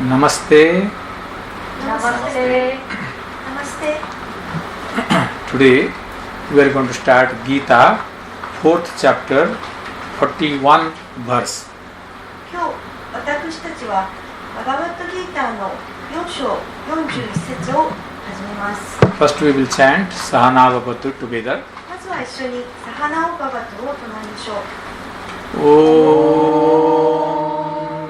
Namaste. Namaste. Namaste. Today we are going to start Gita, 4th chapter, 41 verse. 今日私たちはバガバットギーターの4章41節を始めます。 First we will chant Sahana Bhavatu together. まずは一緒にサハナオババトを唱えましょう。Om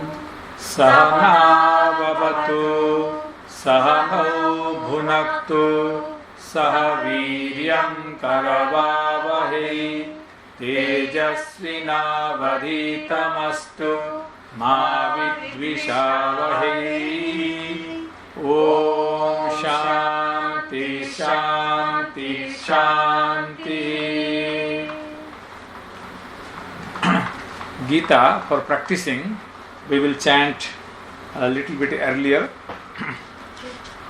Sahana Bhavatu Sahano Bhunaktu Sahaviryam Karavavahe Tejasvinavadhitamastu Ma Vidvishavahe. Om Shanti Shanti Shanti. Gita, for practicing, we will chant a little bit earlier. ギ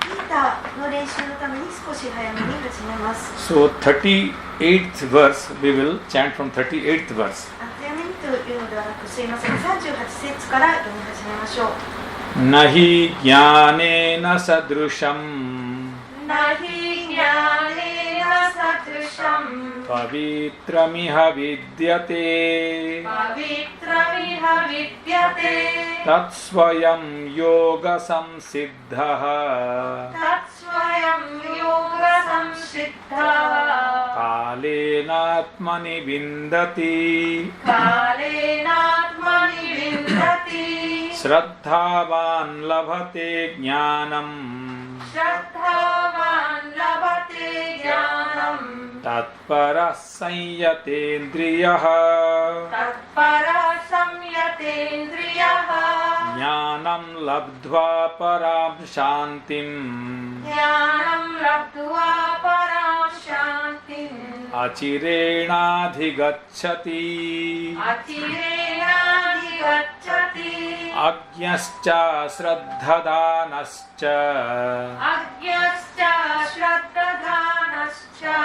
ーターの練習のために少し早めに始めます。 So 38th verse, we will chant from 38th verse. 早めにというのではなく、すいません、38節から読み始めましょう。Nahi jnanena sadrusham Nahi jnanena sadrusham pavitramiha vidyate Pavitramiha vidyate tatsvayam yoga samsiddhaha Tatsvayam yoga samsiddha kalenatmani vindati Kalenatmani vindati Shraddhavan labhate jnanam Shraddhavan labhate jnanam Tatpara sanyatendriyaha Tatpara samyatendriyaha Jnanam labdhva param shantim Jnanam labdhva param shantim Achirenadhigacchati Achirenadhigacchati Ajñascha shraddhadanascha Ajñascha shraddhadanascha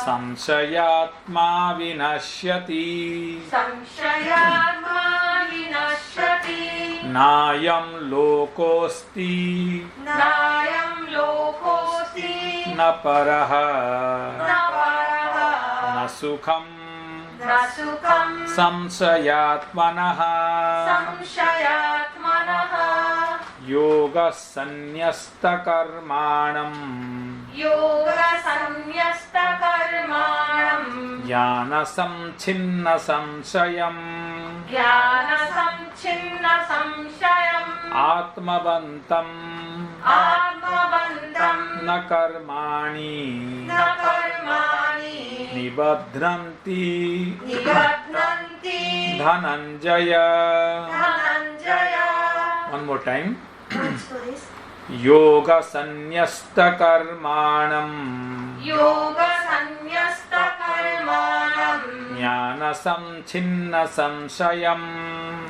Samshayatma vinashyati Samshayatma vinashyati Nayam lokosti Nayam lokosti na paraha Naparaha na sukham Nasukam samshayatmanaha Samshayatmanaha yoga sannyasta karmanam Yoga samyasta karmanam jnana samchinna samshayam Jnana samchinna samshayam atmavantam Atmabandham na karmani na karmani nibadhranti Nibadhanti dhananjaya. Dhananjaya. One more time. もう一度です。 Yoga sannyasta karmanam Yoga sanyasta karmanam jnana samchinna samshayam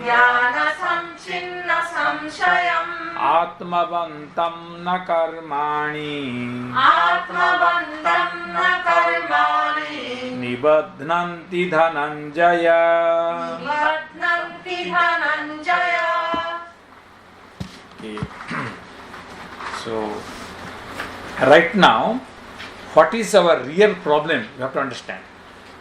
Jnana samchinna samshayam atmavantam na karmani Atmabandham na karmani nibadhnanti dhananjaya. Nibadhanti dhananjaya. Okay. So, right now, what is our real problem? You have to understand.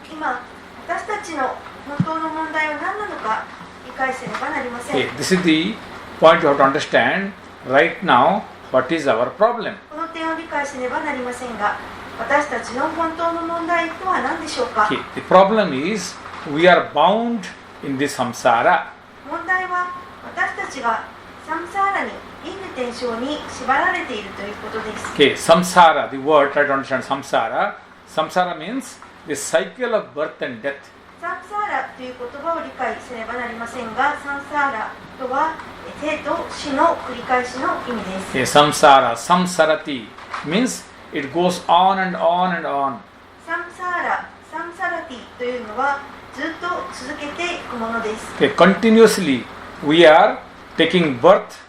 今、私たちの本当の問題は何なのか理解せねばなりません。 Okay, this is the point you have to understand. Right now, what is our problem? この点を理解せねばなりませんが、私たちの本当の問題とは何でしょうか。 Okay, the problem is we are bound in this samsara. 問題は私たちがサムサーラに因果転生に縛られているということです。 Okay, samsara, the word, try to understand samsara. Samsara means the cycle of birth and death. サムサーラという言葉を理解せねばなりませんが、サムサーラとは生と死の繰り返しの意味です。 Okay, samsara, samsarati means it goes on and on and on. サムサーラ、サムサラティというのはずっと続けていくものです。 Okay, continuously we are taking birth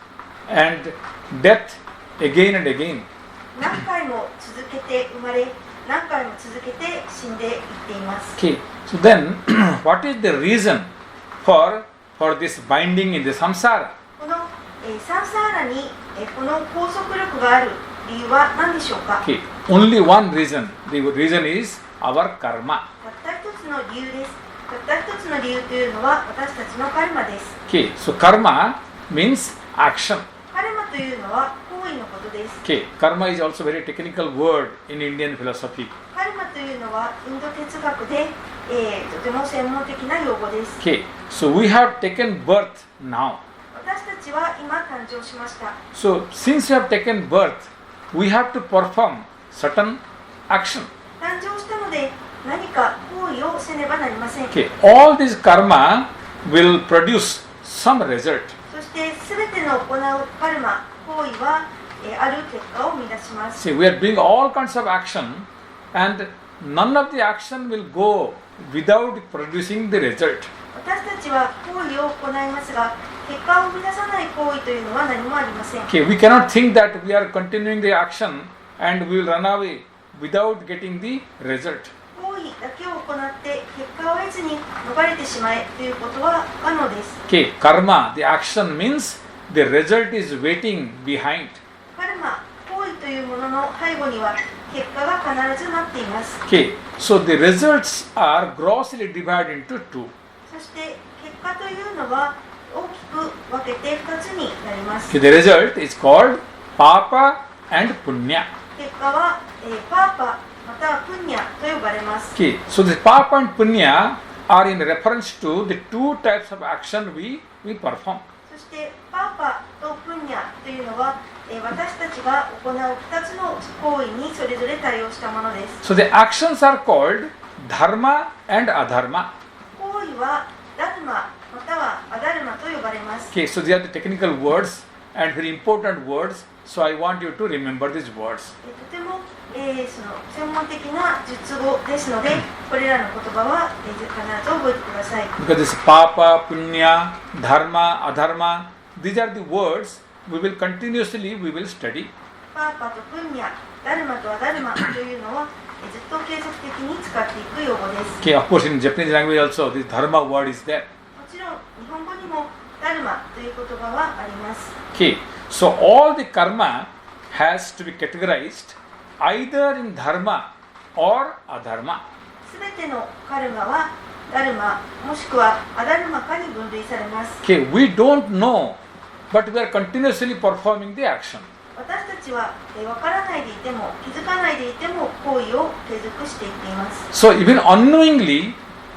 and death again and again. 何回も続けて生まれ、何回も続けて死んでいっています。 Okay, so then what is the reason for this binding in the samsara? このサンサーラに、この拘束力がある理由は何でしょうか。 Okay, only one reason. The reason is our karma. たった一つの理由です。たった一つの理由というのは私たちのカルマです。 Okay, so karma means action. カルマというのは行為のことです。 Okay, karma is also a very technical word in Indian philosophy. カルマというのはインド哲学で、とても専門的な用語です。 Okay, so we have taken birth now. 私たちは今誕生しました。 So since we have taken birth, we have to perform certain action. 誕生したので何か行為をせねばなりません。 Okay, all this karma will produce some result. そして全ての行うカルマ、行為は、ある結果を生み出します。 See, we are doing all kinds of action, and none of the action will go without producing the result. 私たちは行為を行いますが、結果を生み出さない行為というのは何もありません。 Okay, we cannot think that we are continuing the action and we will run away without getting the result. 行為だけを行って結果を得ずに逃れてしまえということは不可能です。 Okay, karma, the action means the result is waiting behind. カルマ、行為というものの背後には結果が必ず待っています。 Okay, so the results are grossly divided into two. そして結果というのは大きく分けて2つになります。 Okay, the result is called papa and punya. 結果は、パーパまたはプンニャと呼ばれます。 Okay, so the papa and punya are in reference to the two types of action we perform. そしてパーパとプンニャというのは、私たちが行う2つの行為にそれぞれ対応したものです。 So the actions are called dharma and adharma. 行為はダルマまたはアダルマと呼ばれます。 Okay, so they are the technical words and very important words. So I want you to remember these words. とても、その専門的な術語ですので、これらの言葉は、必ず覚えてください。 Because this papa, punya, dharma, adharma, these are the words we will study. パーパとプンニャ、ダルマとアダルマというのは、ずっと継続的に使っていく用語です。 Okay, of course in Japanese language also this dharma word is there. もちろん日本語にもダルマという言葉はあります。 Okay, so all the karma has to be categorized either in dharma or adharma. すべてのカルマはダルマもしくはアダルマかに分類されます。 Okay, we don't know, but we are continuously performing the action. 私たちは分からないでいても気づかないでいても行為を継続していっています。 So even unknowingly,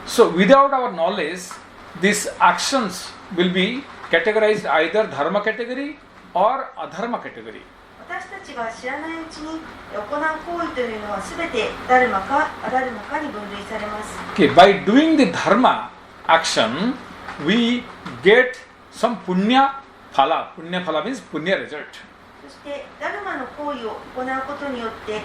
so without our knowledge, these actions will be categorized either dharma category or adharma category. 私たちが知らないうちに行う行為というのはすべてダルマかアダルマかに分類されます。 Okay, by doing the dharma action, we get some punya phala. Punya phala means punya result. そしてダルマの行為を行うことによって、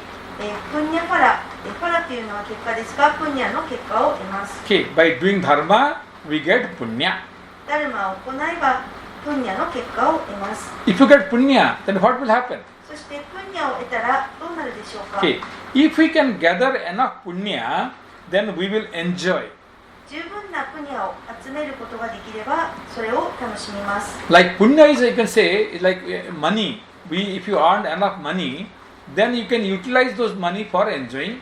プンニャファラ、ファラというのは結果ですが、プンニャの結果を得ます。 Okay, by doing dharma, we get punya. ダルマを行えばプンニャの結果を得ます。 If you get punya, then what will happen? そしてプンニャを得たらどうなるでしょうか。 Okay, if we can gather enough punya, then we will enjoy. 十分なプニャを集めることができればそれを楽しみます。 Like punya is, you can say, is like money. If you earn enough money, then you can utilize those money for enjoying.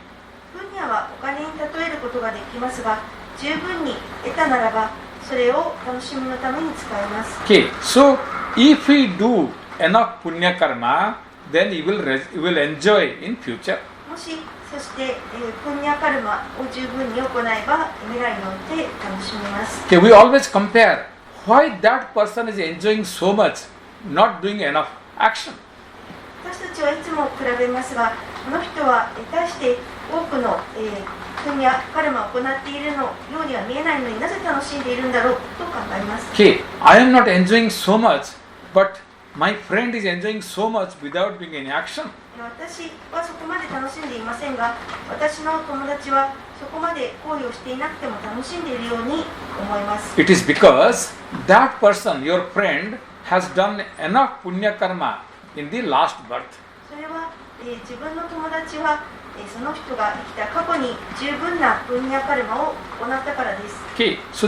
プンニャはお金に例えることができますが、十分に得たならばそれを楽しみのために使います。 Okay, so if we do enough punya karma, then you will enjoy in future. もしそして、プンニャカルマを十分に行えば未来において楽しみます。 Okay, we always compare why that person is enjoying so much, not doing enough action. 私たちはいつも比べますが、この人は大して多くの、プンニャカルマを行っているのようには見えないのになぜ楽しんでいるんだろうと考えます。 Okay, I am not enjoying so much, but my friend is enjoying so much without doing any action. 私はそこまで楽しんでいませんが、私の友達はそこまで行為をしていなくても楽しんでいるように思います。 It is because that person, your friend, has done enough punya karma in the last birth. それは、自分の友達は、その人が生きた過去に十分なプンニャカルマを行ったからです。 Okay, so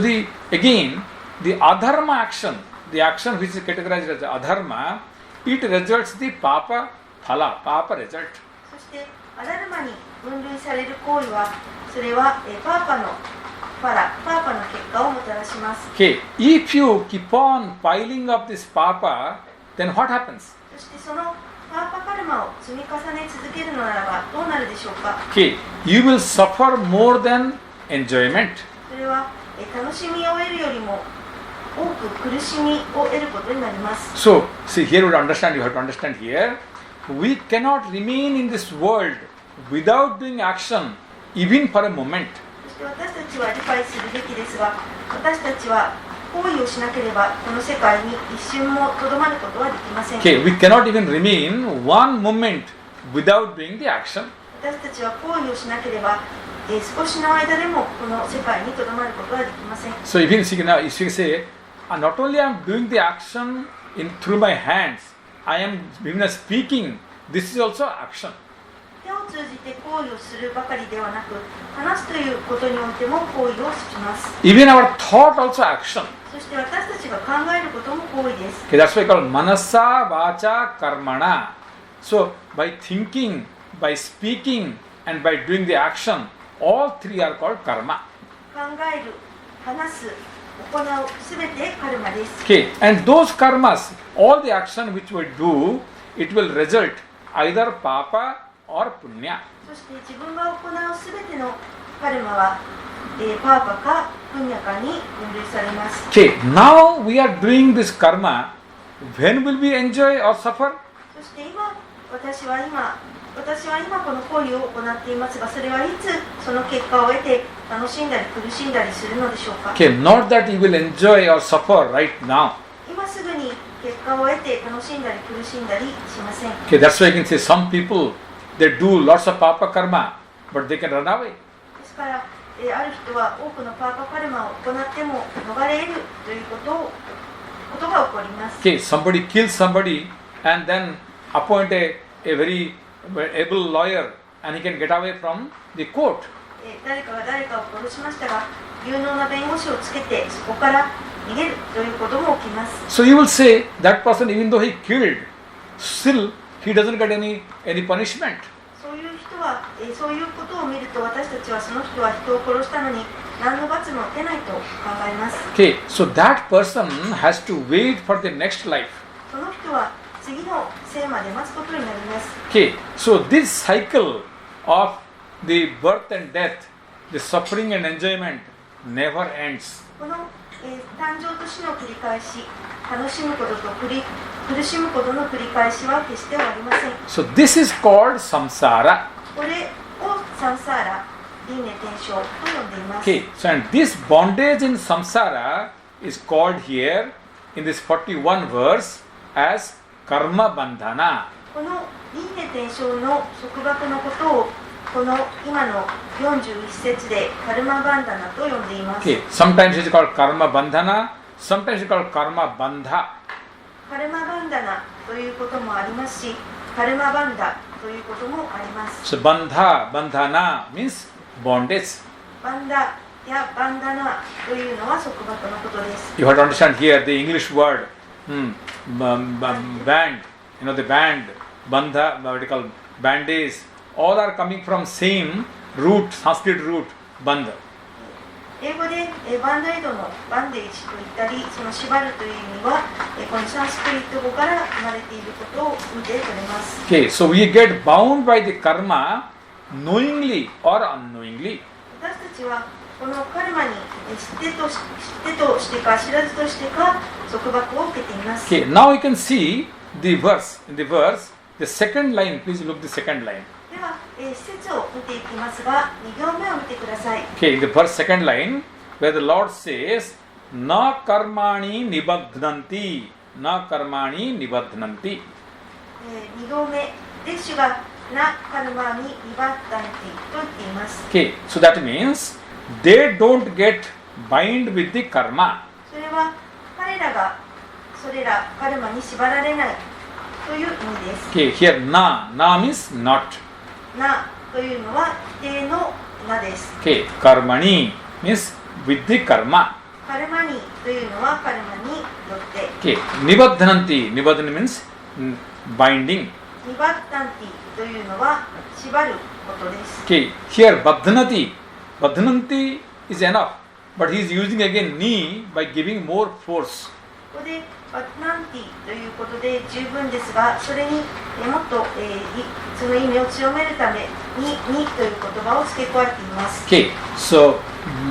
again, the adharma action, the action which is categorized as adharma, it results the papa phala, papa result. そしてアダルマに分類される行為はそれはパーパのパーパの結果をもたらします。 Okay, if you keep on piling up this papa, then what happens? そしてそのパーパカルマを積み重ね続けるのならばどうなるでしょうか。 Okay, you will suffer more than enjoyment. それは楽しみを得るよりも多く苦しみを得ることになります。 So, see here you have to understand here, we cannot remain in this world without doing action even for a moment. そして私たちは理解するべきですが、私たちは行為をしなければこの世界に一瞬もとどまることはできません。 Okay, we cannot even remain one moment without doing the action. 私たちは行為をしなければ、少しの間でもこの世界にとどまることはできません。 So if you say, not only I am doing the action through my hands, I am even speaking, this is also action. 手を通じて行為をするばかりではなく、話すということにおいても行為をします。 Even our thought also action. そして私たちが考えることも行為です。 Okay, that's why I call manasa, vacha, karmana. So by thinking, by speaking, and by doing the action, all three are called karma. 考える、話す、行う、すべてカルマです。 Okay, and those karmas, all the action which we do, it will result either papa or punya. そして自分が行うすべてのカルマは、パーパかプニャカに分類されます。 Okay, now we are doing this karma. When will we enjoy or suffer? そして私は今この行為を行っていますが、それはいつその結果を得て楽しんだり苦しんだりするのでしょうか。 Okay, not that you will enjoy or suffer right now. 今すぐに結果を得て楽しんだり苦しんだりしません。 Okay, that's why I can say some people, they do lots of papa karma, but they can run away. ですから、ある人は多くのパーパカルマを行っても逃れ得るということが起こります。 Okay, somebody kills somebody and then appoint a very able lawyer and he can get away from the court. 誰かが誰かを殺しましたが、有能な弁護士をつけてそこから逃げるということも起きます。 So you will say that person, even though he killed, still he doesn't get any punishment. そういう人は、そういうことを見ると私たちはその人は人を殺したのに何の罰も受けないと考えます。 Okay, so that person has to wait for the next life. その人は次の生まで待つことになります。 Okay, so this cycle of the birth and death, the suffering and enjoyment never ends. この、誕生と死の繰り返し、楽しむことと苦しむことの繰り返しは決して終わりません。 So this is called samsara. これをサンサーラ、輪廻転生と呼んでいます。 Okay, so and this bondage in samsara is called here in this 41 verse as karma bandhana. この輪廻転生の束縛のことをこの今の41節でカルマバンダナと呼んでいます。 Okay, sometimes it is called karma bandhana, sometimes it is called karma bandha. カルマバンダナということもありますし、カルマバンダということもあります。 So bandha, bandhana means bondage. バンダやバンダナというのは束縛のことです。 You have to understand here the English word band, you know the band, bandha, what you call bandage, all are coming from same root, Sanskrit root, bandha. 英語でバンドエイドのバンデージと言ったり、その縛るという意味はこのサンスクリット語から生まれていることを見て取れます。 Okay, so we get bound by the karma knowingly or unknowingly. 私たちはこのカルマに知ってとしてか知らずとしてか束縛を受けています。 Okay, now you can see the verse. In the verse, the second line, please look the second line. では、施設を見ていきますが、2行目を見てください。 Okay, in the verse second line, where the Lord says, Na karmani nibadhnanti, na karmani nibadhnanti. 2行目で主がなカルマにニバッタンティと言っています。 Okay, so that means they don't get bind with the karma. それは彼らがそれらカルマに縛られないという意味です。 Okay, here na means not. なというのは否定のなです。 Okay, karmani means with the karma. カルマにというのはカルマによって。Okay, nibaddhananti. Nibaddhana means binding. ニバッタンティというのは縛ることです。 Okay, here baddhanati. Baddhananti is enough, but he is using again ni by giving more force. ここでバッタンティということで十分ですが、それにもっと、その意味を強めるためにという言葉を付け加えています。 Okay, so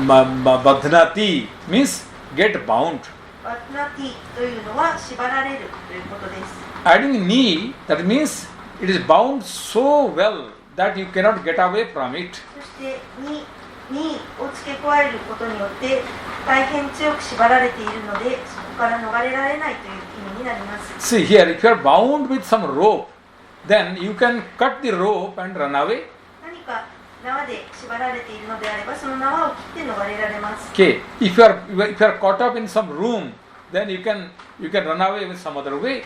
baddhanati means get bound. バッタンティというのは縛られるということです。 Adding ni, that means it is bound so well that you cannot get away from it. そしてにを付け加えることによって大変強く縛られているので、そこから逃れられないという意味になります。 See here, if you are bound with some rope, then you can cut the rope and run away. 何か縄で縛られているのであれば、その縄を切って逃れられます。 Okay, if you are caught up in some room, then you can run away with some other way.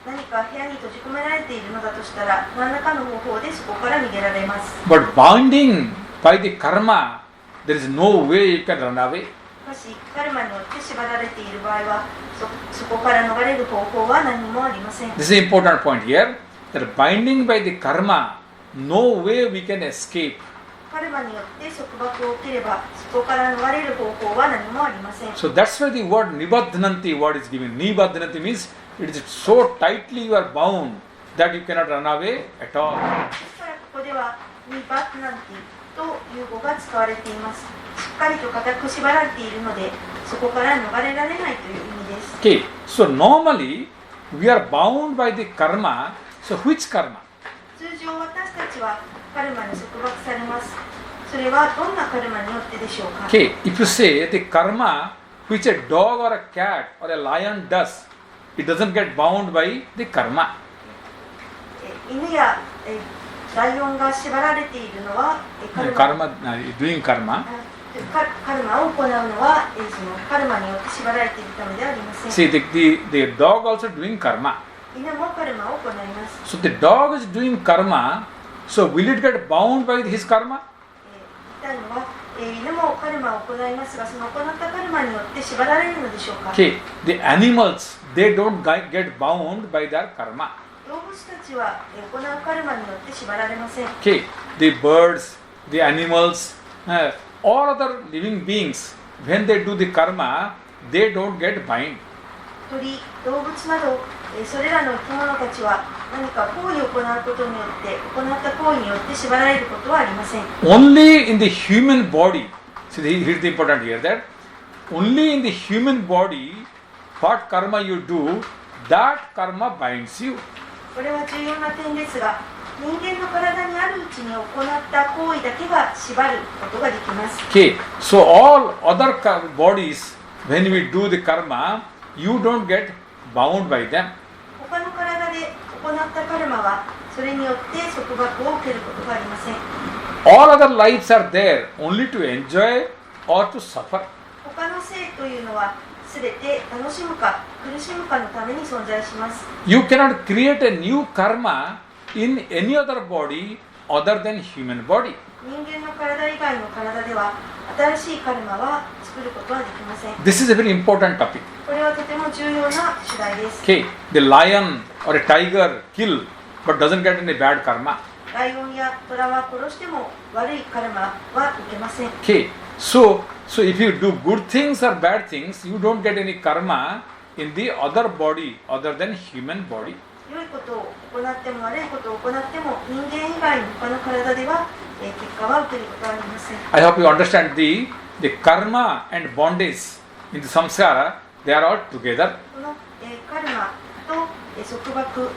何か部屋に閉じ込められているのだとしたら、何らかの方法でそこから逃げられます。 But binding by the karma, there is no way you can run away. しかし、カルマによって縛られている場合は、そこから逃れる方法は何もありません。 This is an important point here, that binding by the karma, no way we can escape. カルマによって束縛を受ければ、そこから逃れる方法は何もありません。 So that's why the word nibaddhananti word is given. Nibaddhananti means it is so tightly you are bound that you cannot run away at all. ですからここではニバッナンティという語が使われています。しっかりと固く縛られているので、そこから逃れられないという意味です。 Okay, so normally we are bound by the karma. So which karma? 通常私たちはカルマに束縛されます。それはどんなカルマによってでしょうか？ Okay, if you say the karma which a dog or a cat or a lion does, it doesn't get bound by the karma. 犬やライオンが縛られているのはカルマ Doing karma. カルマを行うのはそのカルマによって縛られているためではありません。 See, the dog also doing karma. 犬もカルマを行います。 So the dog is doing karma. So will it get bound by his karma? 言いたいのは、犬もカルマを行いますが、その行ったカルマによって縛られるのでしょうか？ Okay, the animals, they don't get bound by their karma. 動物たちは行うカルマによって縛られません。 Okay, the birds, the animals, all other living beings, when they do the karma, they don't get bound. 鳥、動物など、それらの生き物たちは何か行為を行うことによって、行った行為によって縛られることはありません。 Only in the human body, see here's the important here, that only in the human body, what karma you do, that karma binds you. これは重要な点ですが、人間の体にあるうちに行った行為だけが縛ることができます。 Okay, so all other bodies, when we do the karma, you don't get bound by them. 他の体で行ったカルマは、それによって束縛を受けることがありません。 All other lives are there only to enjoy or to suffer. 他の生というのは、すべて楽しむか苦しむかのために存在します。 You cannot create a new karma in any other body other than human body. 人間の体以外の体では、新しいカルマは作ることはできません。 This is a very important topic. これはとても重要な主題です。 Okay, the lion or a tiger kill but doesn't get any bad karma. ライオンやトラは殺しても悪いカルマは受けません。 Okay, so if you do good things or bad things, you don't get any karma in the other body other than human body. 良いことを行っても悪いことを行っても人間以外の他の体では結果は受けることはありません。 I hope you understand the karma and bondage in the samsara, they are all together. このカルマと束縛、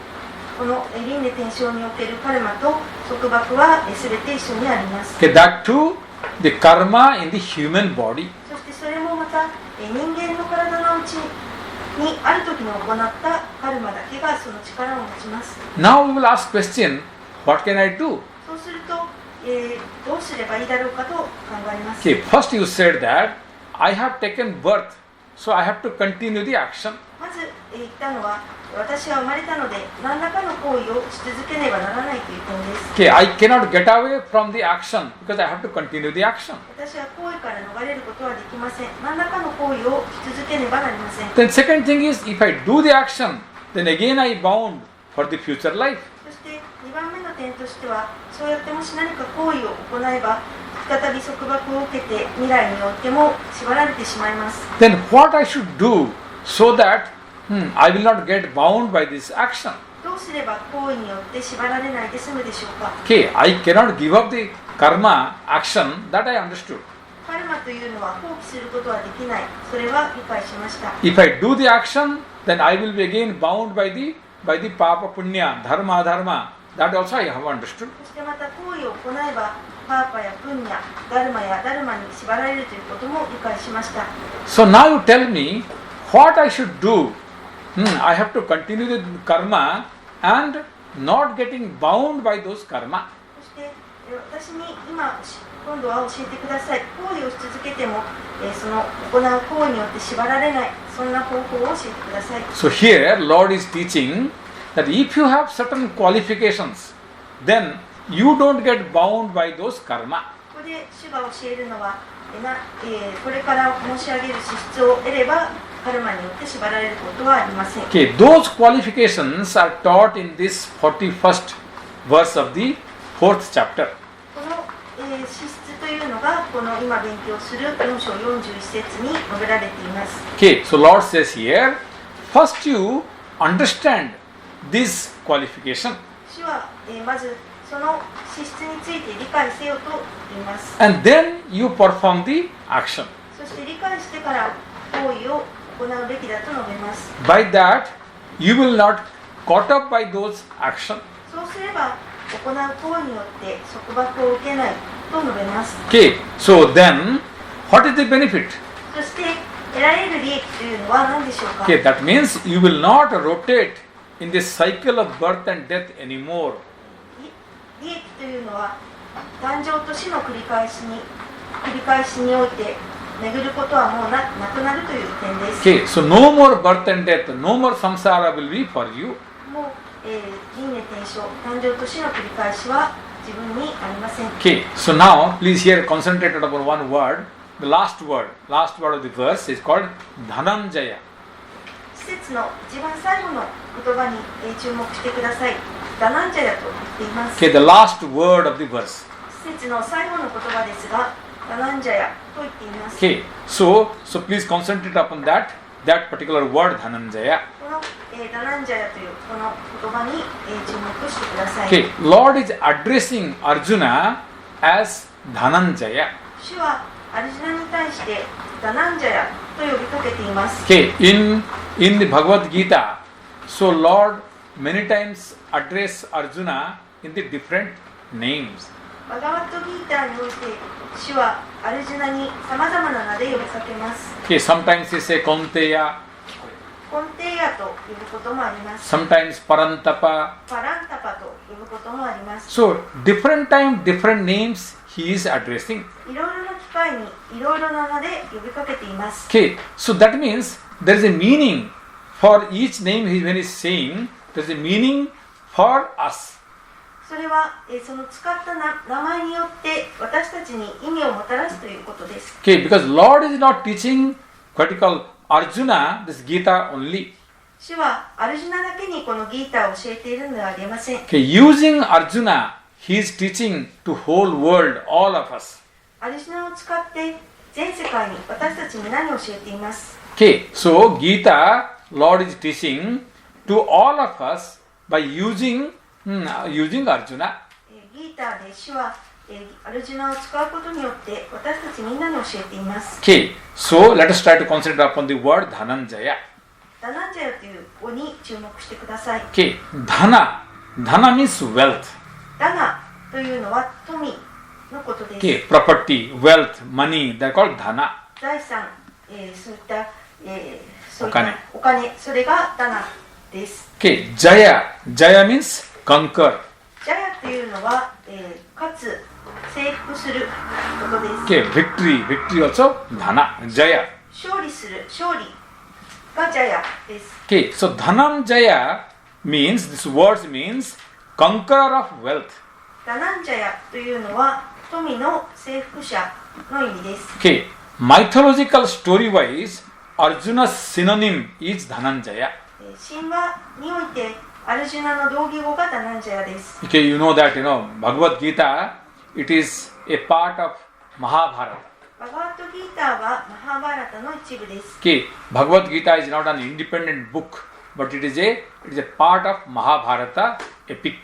この輪廻転生におけるカルマと束縛は全て一緒にあります。 Okay, that too, the karma in the human body. そしてそれもまた人間の体のうちにある時に行ったカルマだけがその力を持ちます。 Now we will ask question, what can I do? そうすると、どうすればいいだろうかと考えます。 Okay, first you said that I have taken birth, so I have to continue the action. まず言ったのは、私は生まれたので何らかの行為をし続けねばならないという点です。Okay, I cannot get away from the action because I have to continue the action. 私は行為から逃れることはできません。何らかの行為をし続けねばなりません。 Then second thing is, if I do the action, then again I bound for the future life. そして2番目の点としては、そうやってもし何か行為を行えば再び束縛を受けて未来においても縛られてしまいます。 Then what I should do so that I will not get bound by this action. どうすれば行為によって縛られないで済むでしょうか。 Okay, I cannot give up the karma action that I understood. カルマというのは放棄することはできない。それは理解しました。 If I do the action, then I will be again bound by the papa punya, dharma dharma. That also I have understood. そしてまた行為を行えばパーパやプンニャ、ダルマやダルマに縛られるということも理解しました。 So now you tell me what I should do. I have to continue the karma and not getting bound by those karma. そして私に今度は教えてください。行為をし続けても、その行う行為によって縛られない、そんな方法を教えてください。 So here Lord is teaching that if you have certain qualifications, then you don't get bound by those karma. ここで主が教えるのは、これから申し上げる資質を得ればカルマによって縛られることはありません。 Okay, those qualifications are taught in this 41st verse of the 4th chapter. この、資質というのがこの今勉強する4章41節に述べられています。 Okay, so Lord says here, first you understand this qualification, 主は、まずその資質について理解せよと言います。 and then you perform the action. そして理解してから行為を行うべきだと述べます。 By that, you will not caught up by those actions. そうすれば行う行為によって束縛を受けないと述べます。 Okay, so then, what is the benefit? そして得られる利益というのは何でしょうか。 Okay, that means you will not rotate in this cycle of birth and death anymore. 利益というのは誕生と死の繰り返しにおいて巡ることはもうなくなるという点です。 Okay, so no more birth and death, no more samsara will be for you. もう、輪廻転生、誕生と死の繰り返しは自分にありません。 Okay, so now please here concentrate upon one word. The last word of the verse is called Dhananjaya. 施設の一番最後の言葉に注目してください。ダナンジャヤと言っています。 Okay, the last word of the verse. 施設の最後の言葉ですが、ダナンジャヤと言っています。 Okay, so please concentrate upon that particular word Dhananjaya. この、ダナンジャヤというこの言葉に、注目してください。 Okay, Lord is addressing Arjuna as Dhananjaya. 主はアルジュナに対してダナンジャヤと呼びかけています。 Okay, in the Bhagavad Gita, so Lord many times address Arjuna in the different names. バガワットギーターにおいて主はアルジュナにさまざまな名で呼びかけます。 Okay, sometimes he say Kaunteya, コンテーヤと呼ぶこともあります。 sometimes Parantapa. パランタパと呼ぶこともあります。 So different time, different names he is addressing. いろいろな機会にいろいろな名で呼びかけています。 Okay, so that means there is a meaning for each name when he is saying, there is a meaning for us. それは、その使った名前によって私たちに意味をもたらすということです。 Okay, because Lord is not teaching what you call Arjuna this Gita only. 主はアルジュナだけにこのギータを教えているのではありません。 Okay, using Arjuna, he is teaching to whole world, all of us. アルジュナを使って全世界に私たちに何を教えています。 Okay, so Gita, Lord is teaching to all of us by using Arjuna. ギータで主はアルジュナを使うことによって私たちみんなに教えています。 Okay, so let us try to concentrate upon the word Dhananjaya. ダナンジャヤという語に注目してください。 Okay, Dhana means wealth. ダナというのは富のことです。 Okay, property, wealth, money, they are called Dhana. 財産、そういった、お金それがダナです。 Okay, Jaya means conquer. ジャヤというのは、勝つ、征服することです。 Okay, victory also Dhana, Jaya. 勝利する、勝利がジャヤです。 Okay, so Dhananjaya means, this word means conqueror of wealth. ダナンジャヤというのは富の征服者の意味です。 Okay, mythological story wise, Arjuna's synonym is Dhananjaya. 神話においてアルジュナの同義語がダナンジャヤです。 Okay, you know that, Bhagavad Gita, it is a part of Mahabharata. バガワットギーターはマハーバーラタの一部です。 Okay, Bhagavad Gita is not an independent book, but it is a part of Mahabharata epic.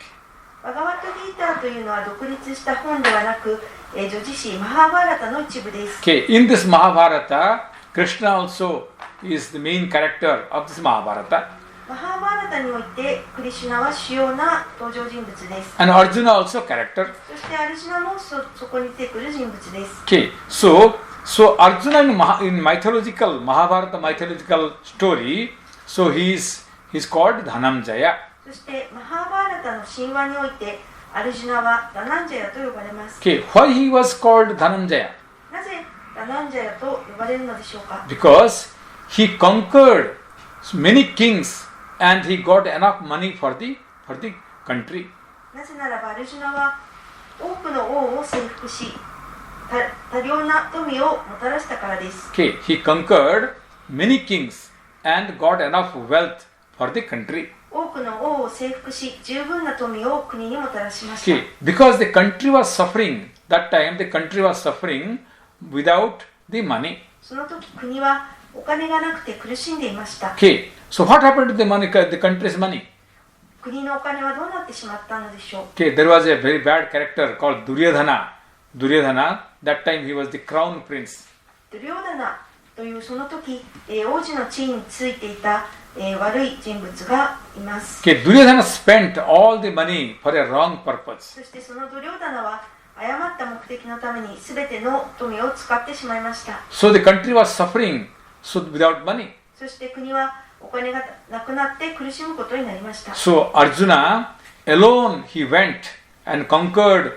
バガワットギーターというのは独立した本ではなく、叙事詩マハーバーラタの一部です。 Okay, in this Mahabharata, Krishna also is the main character of this Mahabharata. マハーバーラタにおいてクリシュナは主要な登場人物です。 And Arjuna also character. そしてアルジュナもそこに出てくる人物です。 Okay, so Arjuna in mythological Mahabharata mythological story, so he is called Dhananjaya. そしてマハーバーラタの神話においてアルジュナはダナンジャヤと呼ばれます。 Okay, why he was called Dhananjaya? なぜダナンジャヤと呼ばれるのでしょうか。 Because he conquered many kings and he got enough money for the country. なぜならばアルジュナは多くの王を征服し、多量な富をもたらしたからです。 Okay, he conquered many kings and got enough wealth for the country. 多くの王を征服し、十分な富を国にもたらしました。 Okay, because the country was suffering, that time the country was suffering without the money. その時国はお金がなくて苦しんでいました。 Okay, so what happened to the money, the country's money? 国のお金はどうなってしまったのでしょう。 Okay, there was a very bad character called Duryodhana. Duryodhana, that time he was the crown prince. ドゥリョーダナというその時、王子の地位についていた、悪い人物がいます。 Okay, Duryodhana spent all the money for a wrong purpose. そしてそのドゥリョーダナは誤った目的のために全ての富を使ってしまいました。 So the country was suffering without money. そして国はお金がなくなって苦しむことになりました。 So Arjuna alone he went and conquered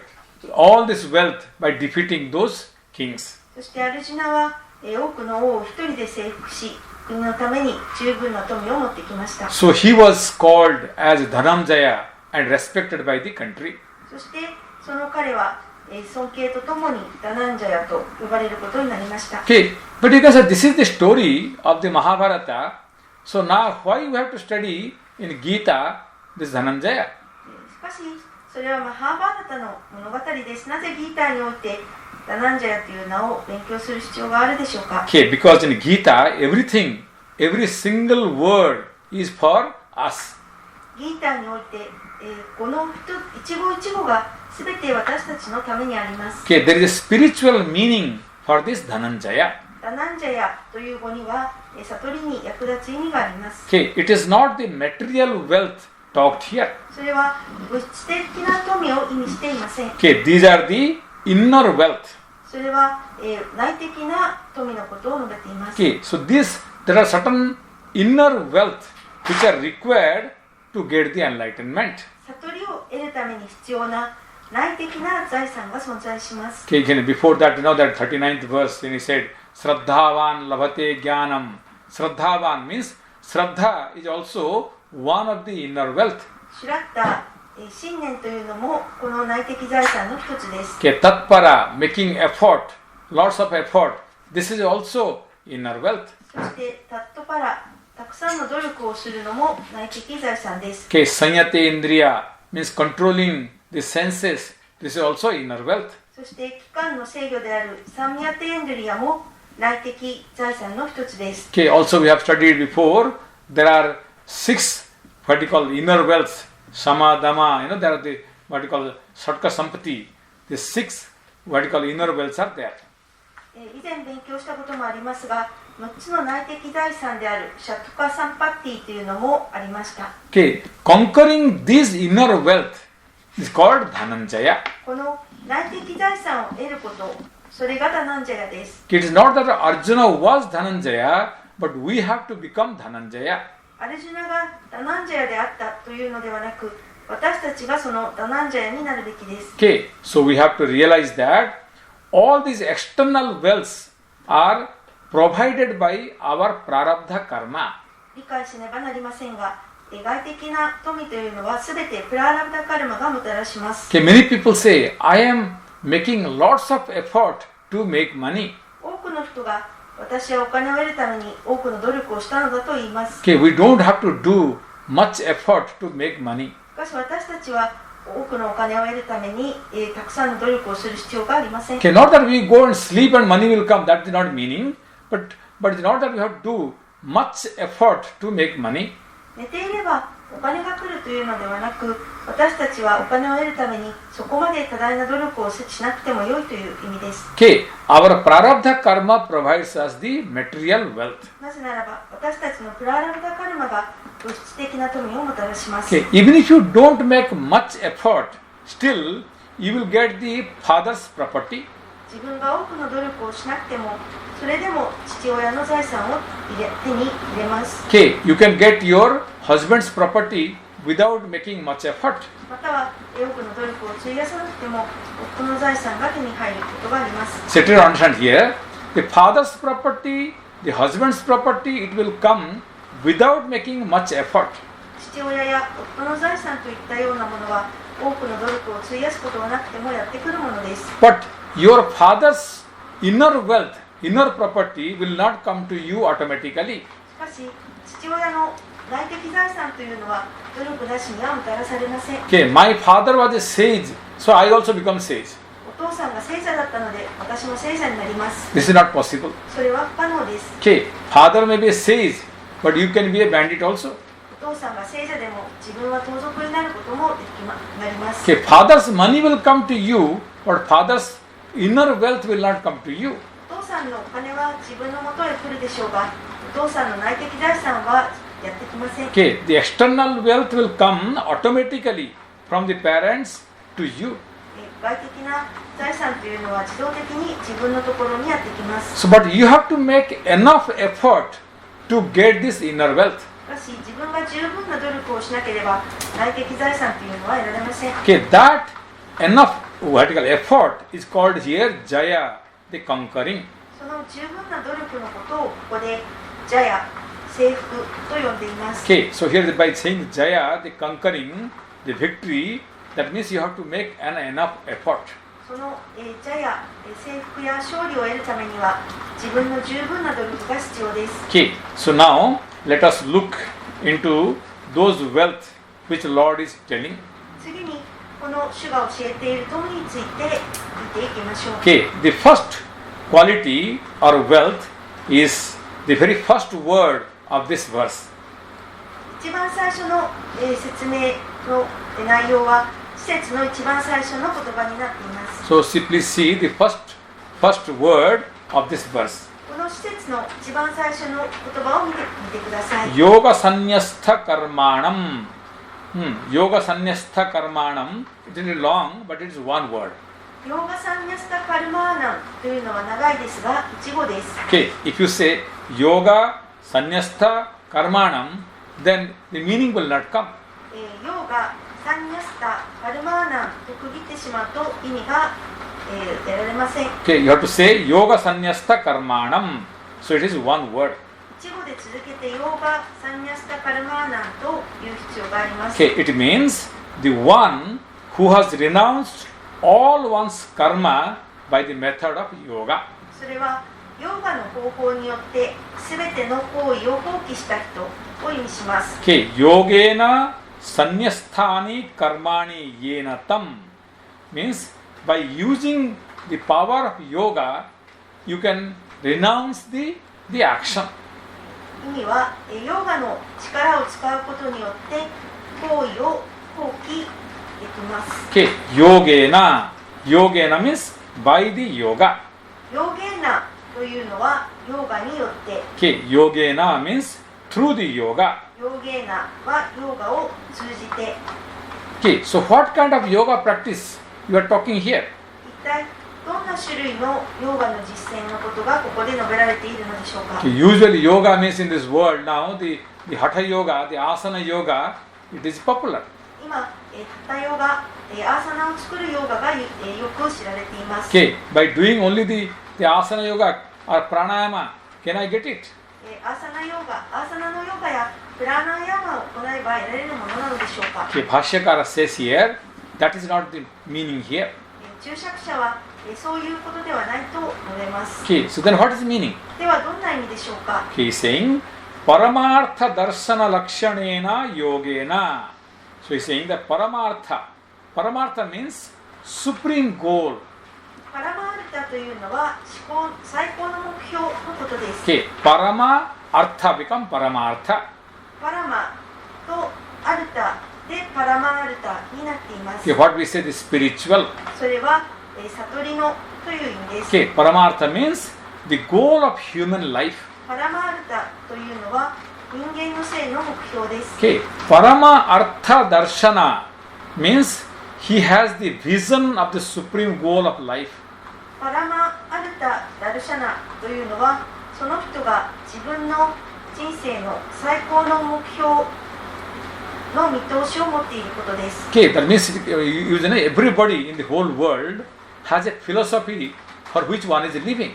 all this wealth by defeating those kings. そしてアルジュナは多くの王を一人で征服し、国のために十分な富を持ってきました。 So he was called as Dhananjaya and respected by the country. そしてその彼は尊敬とともにダナンジャヤと呼ばれることになりました。 Okay, but you can say this is the story of the Mahabharata. So now why you have to study in Gita this Dhananjaya? しかしそれはマハーバーラタの物語です。なぜギーターにおいてダナンジャヤという名を勉強する必要があるでしょうか。 Okay, because in Gita everything, every single word is for us. ギーターにおいて、この一語一語がすべて私たちのためにあります。 Okay, there is a spiritual meaning for this Dhananjaya. ダナンジャヤという語には悟りに役立つ意味があります。 Okay, it is not the material wealth talked here. それは物質的な富を意味していません。 Okay, these are the inner wealth. それは、内的な富のことを述べています。 Okay, so there are certain inner wealth which are required to get the enlightenment. 悟りを得るために必要な内的な財産が存在します。 Okay, before that, that 39th verse, when he said, Shraddhavan labhate jnanam. Shraddhavan means, Shraddha is also one of the inner wealth. シュラッター、信念というのもこの内的財産の一つです。 Okay, tatpara, making effort, lots of effort. This is also inner wealth. そしてタットパラ、たくさんの努力をするのも内的財産です。 Okay, sanyate indriya means controlling the senses. This is also inner wealth. そして器官の制御であるサミヤテエンドリアも内的財産の一つです。 Okay, also we have studied before, there are 6 what you call inner wealths. Sama, Dama, there are the what you call Satka Sampati. The 6 what you call inner wealths are there. 以前勉強したこともありますが、6つの内的財産であるシャトカサンパッティというのもありました。 Okay, conquering this inner wealth is called Dhananjaya. この内的財産を得ること、それがダナンジャヤです。 It is not that Arjuna was Dhananjaya, but we have to become Dhananjaya. アルジュナがダナンジャヤであったというのではなく、私たちがそのダナンジャヤになるべきです。 Okay, so we have to realize that all these external wealths are provided by our prarabdha karma. 理解しねばなりませんが、外的な富というのはすべてプララブダカルマがもたらします。Okay, many people say, I am making lots of effort to make money. 多くの人が私はお金を得るために多くの努力をしたのだと言います。 Okay, we don't have to do much effort to make money. しかし私たちは多くのお金を得るために、たくさんの努力をする必要がありません。 Okay, not that we go and sleep and money will come, that is not meaning, but it's not that we have to do much effort to make money. 寝ていればお金が来るというのではなく、私たちはお金を得るためにそこまで多大な努力をしなくても良いという意味です。 Okay, our prarabdha karma provides us the material wealth. なぜならば私たちのプララブダカルマが物質的な富をもたらします。 Okay, even if you don't make much effort, still you will get the father's property. 自分が多くの努力をしなくても、それでも父親の財産を手に入れます。 Okay, you can get your husband's property without making much effort. または多くの努力を費やさなくても夫の財産が手に入ることがあります。 So you understand here, the father's property, the husband's property, it will come without making much effort. 父親や夫の財産といったようなものは多くの努力を費やすことはなくてもやってくるものです。 But your father's inner wealth, inner property will not come to you automatically. しかし父親の内的財産というのは努力なしにはもたらされません。 Okay, my father was a sage, so I also become sage. お父さんが聖者だったので私も聖者になります。 This is not possible. それは不可能です。 Okay, father may be a sage, but you can be a bandit also. お父さんが聖者でも自分は盗賊になることもなります。 Okay, father's money will come to you, but father's inner wealth will not come to you. お父さんのお金は自分のもとへ来るでしょうが、お父さんの内的財産はやってきません。 Okay, the external wealth will come automatically from the parents to you. 外的な財産というのは自動的に自分のところにやってきます。 So, but you have to make enough effort to get this inner wealth. しかし自分が十分な努力をしなければ内的財産というのは得られません。 Okay, that enough vertical effort is called here Jaya, the conquering. その十分な努力のことをここでジャヤ、征服と呼んでいます。 Okay, so here by saying Jaya, the conquering, the victory, that means you have to make enough effort. そのジャヤ、征服や勝利を得るためには自分の十分な努力が必要です。 Okay, so now let us look into those wealth which Lord is telling. 次にこの主が教えている富について見ていきましょう。 Okay, the first quality or wealth is the very first word of this verse. 一番最初の説明の内容は施設の一番最初の言葉になっています。 So please see the first word of this verse. この施設の一番最初の言葉を見てください。 Yoga sanyastha karmanam. Yoga sanyastha karmanam. It is long, but it is one word. ヨーガサンニャスタカルマーナンというのは長いですが一語です。 Okay, if you say yoga sanyastha karmanam, then the meaning will not come. ヨーガサンニャスタカルマーナンと区切ってしまうと意味が、得られません。 Okay, you have to say yoga sanyastha karmanam. So it is one word. 一語で続けてヨーガサンニャスタカルマーナンという必要があります。 Okay, it means the one who has renounced all one's karma by the method of yoga. それはヨーガの方法によってすべての行為を放棄した人を意味します。 Okay, yogena sanyasthani karmani yena tam means by using the power of yoga, you can renounce the action. 意味はヨーガの力を使うことによって行為を放棄できます。 Okay, yogena means by the yoga. ヨーゲーナというのはヨーガによって、 Okay, yogena means through the yoga. ヨーゲーナはヨーガを通じて、 Okay, so what kind of yoga practice you are talking here? 一体どんな種類のヨーガの実践のことがここで述べられているのでしょうか。 Okay, usually yoga means in this world now the hatha yoga, the asana yoga, it is popular. 今、ハタヨガ、アーサナを作るヨガがよく知られています。 Okay, by doing only the asana yoga or pranayama, can I get it? アーサナのヨガやプラナヤマを行えば得られるものなのでしょうか。 Okay, Bhashyakara says here, that is not the meaning here. 注釈者はそういうことではないと述べます。 Okay, so then what is the meaning? ではどんな意味でしょうか。 He is saying, Paramartha Darshana Lakshanena Yogena. So he is saying that Paramartha. Paramartha means supreme goal. パラマールタというのは最高の目標のことです。 Okay, Parama Artha become Paramartha. パラマとアルタでパラマールタになっています。 Okay, what we say is spiritual. それは悟りのという意味です。 Okay, Paramartha means the goal of human life. パラマールタというのは人間の生の目標です。 Okay, Parama Artha Darshana means he has the vision of the supreme goal of life. パラマアルタ・ダルシャナというのはその人が自分の人生の最高の目標の見通しを持っていることです。 Okay, that means everybody in the whole world has a philosophy for which one is living.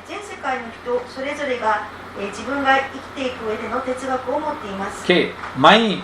全世界の人それぞれが自分が生きていく上での哲学を持っています。 Okay, my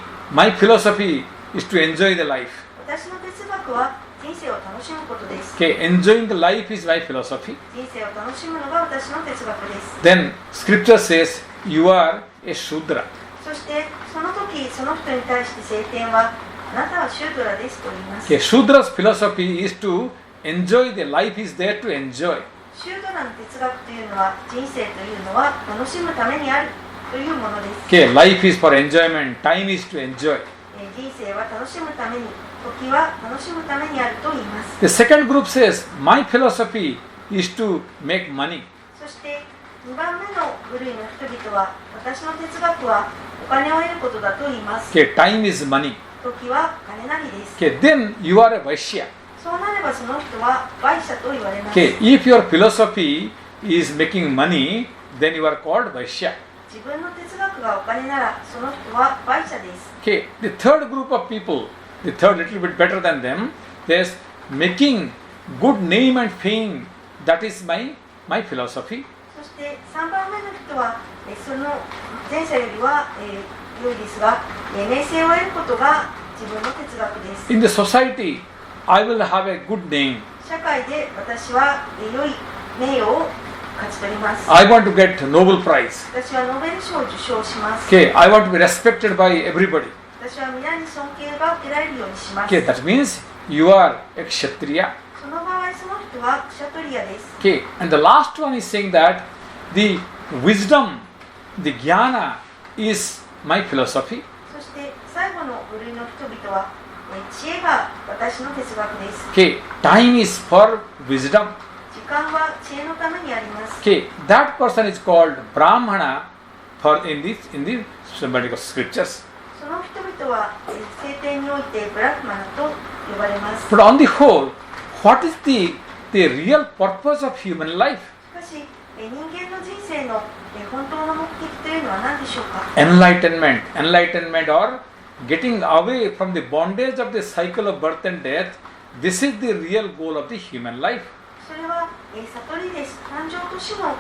philosophy is to enjoy the life. 私の哲学は人生を楽しむことです。 Okay, enjoying the life is my philosophy. 人生を楽しむのが私の哲学です。 Then scripture says you are a Shudra. そしてその時その人に対して聖典はあなたはシュードラですと言います。 Okay, Shudra's philosophy is to enjoy the life is there to enjoy. シュードラの哲学というのは人生というのは楽しむためにあるというものです。 Okay, life is for enjoyment, time is to enjoy. 人生は楽しむために、時は楽しむためにあると言います。 The second group says my philosophy is to make money. そして2番目の部類の人々は私の哲学はお金を得ることだと言います。 Okay, time is money. 時は金なりです。 Okay, then you are a Vaishya. そうなればその人は売者と言われます。 Okay, if your philosophy is making money, then you are called Vaishya. 自分の哲学がお金ならその人は売者です。 Okay, the third group of people, the third little bit better than them, there's making good name and fame. That is my philosophy. そして3番目の人はその前者よりは良いですが名声を得ることが自分の哲学です。 In the society, I will have a good name. 社会で私は良い名誉を勝ち取ります。 I want to get Nobel Prize. 私はノーベル賞を受賞します。 Okay, I want to be respected by everybody. 私は皆に尊敬が受けられるようにします。 Okay, that means you are a Kshatriya. その場合その人はクシャトリアです。 Okay, and the last one is saying that the wisdom, the jnana is my philosophy. そして最後の部類の人々は知恵が私の哲学です。 Okay, time is for wisdom. 時間は知恵のためにあります。 Okay, that person is called Brahmana in the Sambandika scriptures. その人々は聖典においてブラフマナと呼ばれます。 But on the whole, what is the real purpose of human life? しかし人間の人生の本当の目的というのは何でしょうか。 Enlightenment or getting away from the bondage of the cycle of birth and death. This is the real goal of the human life. それは悟りです。誕生と死の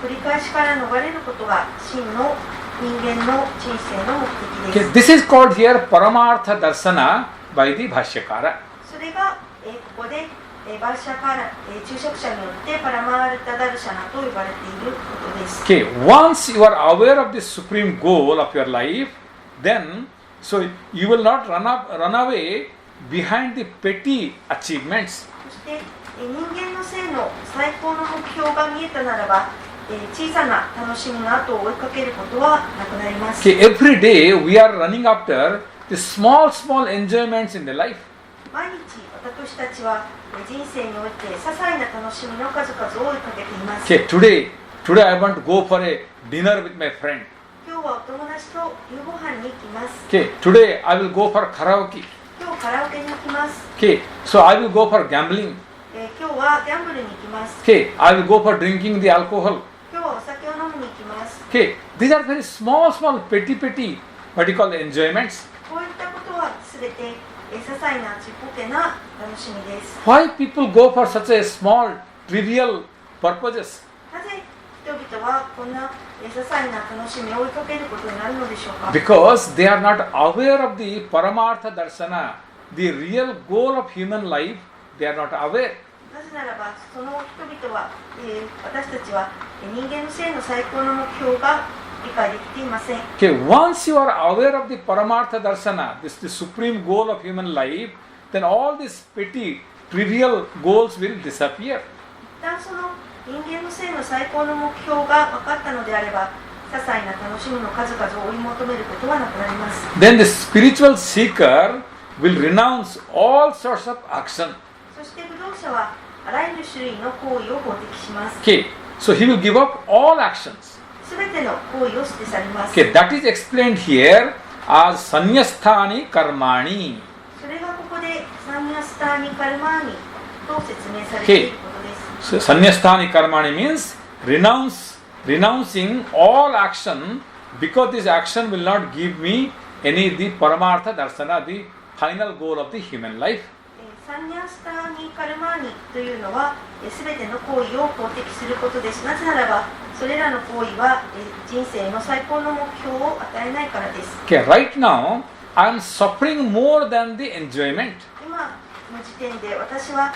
繰り返しから逃れることが真の人間の人生の目的です。 Okay, this is called here Paramartha Darsana by the Bhashyakara. それがここでバーシャカラ注釈者によってパラマールタダルシャナと呼ばれていることです。 Okay, once you are aware of the supreme goal of your life, then so you will not run away behind the petty achievements. そして人間の生の最高の目標が見えたならば小さな楽しみの後を追いかけることはなくなります。 Okay, every day we are running after the small enjoyments in the life. 毎日私たちは人生において些細な楽しみの数々を追いかけています。 Okay, today I want to go for a dinner with my friend. 今日はお友達と夕ご飯に行きます。 Okay, today I will go for karaoke. 今日カラオケに行きます。 Okay, so I will go for gambling. 今日はギャンブルに行きます。 Okay, I will go for drinking the alcohol. 今日はお酒を飲みに行きます。 Okay, these are very small petty, what you call enjoyments. こういったことはすべて些細なちっぽけな楽しみです。 Why people go for such a small, trivial purposes? なぜ人々はこんな些細な楽しみを追いかけることになるのでしょうか。 Because they are not aware of the Paramartha Darshana, the real goal of human life, they are not aware. なぜならば、その人々は、私たちは人間の生の最高の目標が理解できていません。 Okay, once you are aware of the Paramartha Darshana, this is the supreme goal of human life, then all these petty, trivial goals will disappear. 一旦その人間の生の最高の目標が分かったのであれば、些細な楽しみの数々を追い求めることはなくなります。 Then the spiritual seeker will renounce all sorts of action. そして不動者はあらゆる種類の行為を放棄します。 Okay, so he will give up all actions. すべての行為を捨て去ります。 Okay, that is explained here as sanyasthani karmani. それがここでサンニャスターニカルマーニと説明されていることです。 So sanyasthani karmani means renouncing all action, because this action will not give me any the paramartha darsana, the final goal of the human life. サンニャスターニカルマーニというのはすべての行為を肯定することです。なぜならばそれらの行為は人生の最高の目標を与えないからです。 Okay, right now I am suffering more than the enjoyment. 今の時点で私は、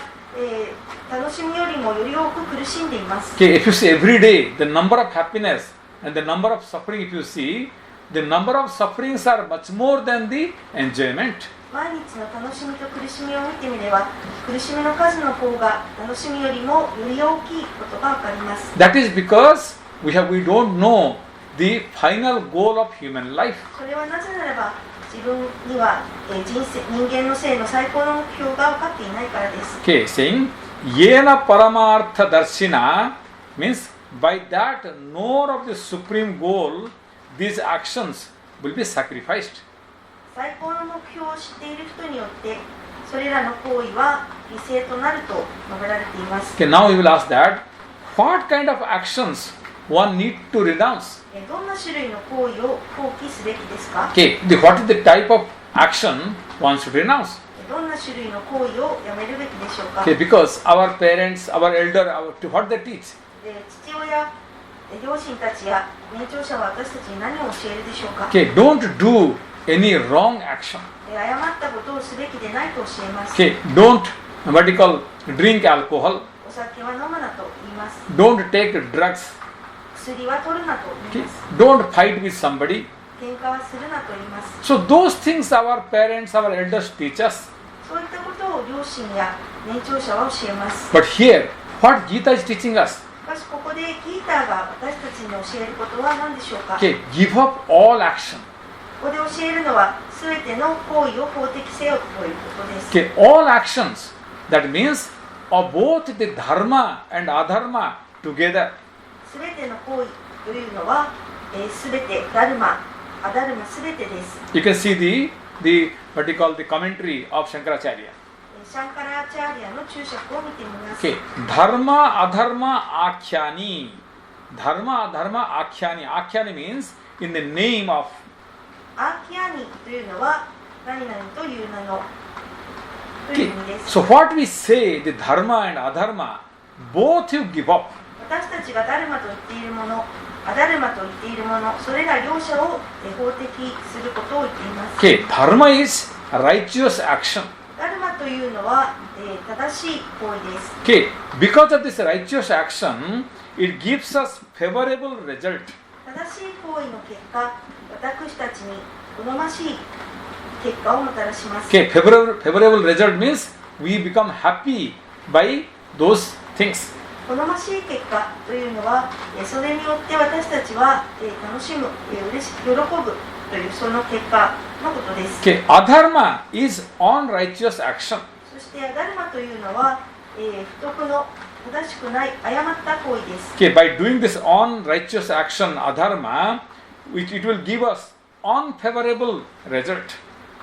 楽しみよりもより多く苦しんでいます。 Okay, if you see every day the number of happiness and the number of suffering, if you see, the number of sufferings are much more than the enjoyment. 毎日の楽しみと苦しみを見てみれば、苦しみの数の方が楽しみよりもより大きいことがわかります。 That is because we don't know the final goal of human life. それはなぜならば、自分には、人間の生の最高の目標が分かっていないからです。 Okay, saying yena paramartha darshina means by that knower of the supreme goal, these actions will be sacrificed. 最高の目標を知っている人によってそれらの行為は犠牲となると述べられています。 Okay, now you will ask that what kind of actions one need to renounce? どんな種類の行為を放棄すべきですか？ Okay, what is the type of action one should renounce? どんな種類の行為をやめるべきでしょうか？ Okay, because our parents, our elder, what they teach? 父親、両親たちや年長者は私たちに何を教えるでしょうか？ Okay, don't do any wrong action. 誤ったことをすべきでないと教えます。 Okay, don't drink alcohol. お酒は飲むなと言います。 Don't take drugs. 薬は取るなと言 Okay, います。 don't fight with somebody. 喧嘩はするなと言います。 So those things our parents, our elders teach us. そういったことを両親や年長者は教えます。 But here, what Gita is teaching us? しかしここでギーターが私たちに教えることは何でしょうか？ Okay, give up all action. ここで教えるのはすべての行為を法的せよということです。 Okay, all actions. That means of both the dharma and adharma together. すべての行為というのはすべてダルマ、アダルマすべてです。 You can see the what you call the commentary of Shankaracharya. シャンカラーチャーリアの注釈を見てみます。 Okay, dharma adharma akhyani. Dharma adharma akhyani. Akhyani means in the name of. アーキアニというのは何々という名のという意味です。 So what we say, the dharma and adharma, both you give up. 私たちがダルマと言っているもの、アダルマと言っているもの、それら両者を法的することを言っています。 Okay, dharma is righteous action. ダルマというのは、正しい行為です。 Okay, because of this righteous action, it gives us favorable result. 正しい行為の結果、私たちに好ましい結果をもたらします。 Okay, favorable result means we become happy by those things. 好ましい結果というのは、それによって私たちは楽しむ、嬉しく喜ぶというその結果のことです。 Okay, adharma is unrighteous action. そしてアダルマというのは、不徳の正しくない誤った行為です。 Okay, by doing this unrighteous action, adharma, it will give us unfavorable result.